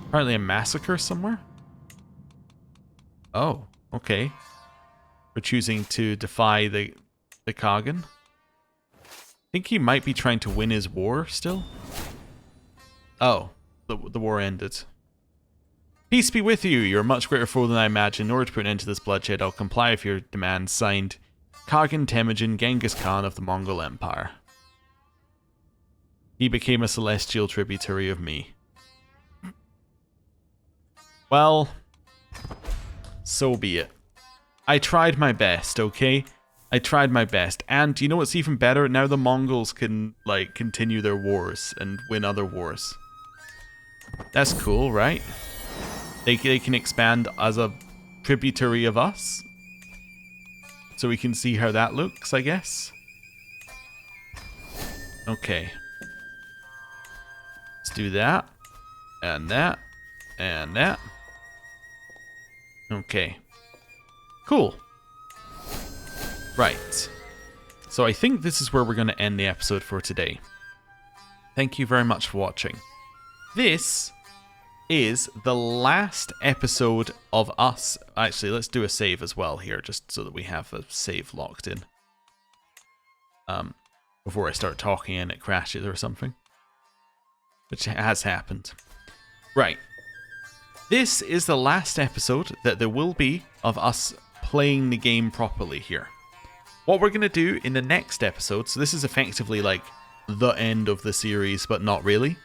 Apparently a massacre somewhere? Oh, okay. We're choosing to defy the Kagan. I think he might be trying to win his war still. Oh, the war ended. Peace be with you. You're a much greater foe than I imagined. In order to put an end to this bloodshed, I'll comply with your demands. Signed, Kagan Temujin, Genghis Khan of the Mongol Empire. He became a celestial tributary of me. Well, so be it. I tried my best, okay? I tried my best. And you know what's even better? Now the Mongols can, like, continue their wars and win other wars. That's cool, right? They can expand as a tributary of us. So we can see how that looks, I guess. Okay. Let's do that. And that. And that. Okay. Cool. Right. So I think this is where we're going to end the episode for today. Thank you very much for watching. This is the last episode of us. Actually, let's do a save as well here, just so that we have a save locked in. Before I start talking and it crashes or something. Which has happened. Right. This is the last episode that there will be of us playing the game properly here. What we're going to do in the next episode, so this is effectively like the end of the series, but not really.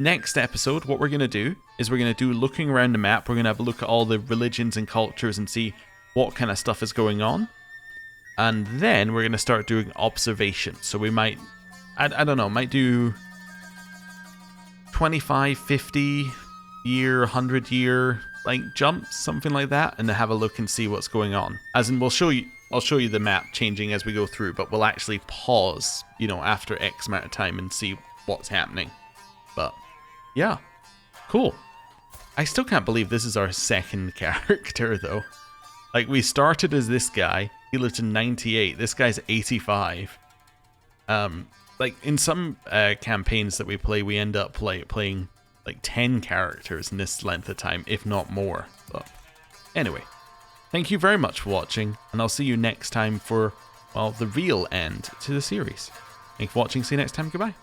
Next episode, what we're going to do is we're going to do looking around the map. We're going to have a look at all the religions and cultures and see what kind of stuff is going on. And then we're going to start doing observation. So we might, I don't know, might do 25, 50 year, 100 year like jumps, something like that, and have a look and see what's going on. As in, I'll show you the map changing as we go through, but we'll actually pause, you know, after X amount of time and see what's happening. But yeah, cool. I still can't believe this is our second character though. Like, we started as this guy. He lived to 98. This guy's 85. Like in some campaigns that we play, we end up playing like 10 characters in this length of time, if not more. But anyway, thank you very much for watching, and I'll see you next time for, well, the real end to the series. Thank you for watching. See you next time. Goodbye.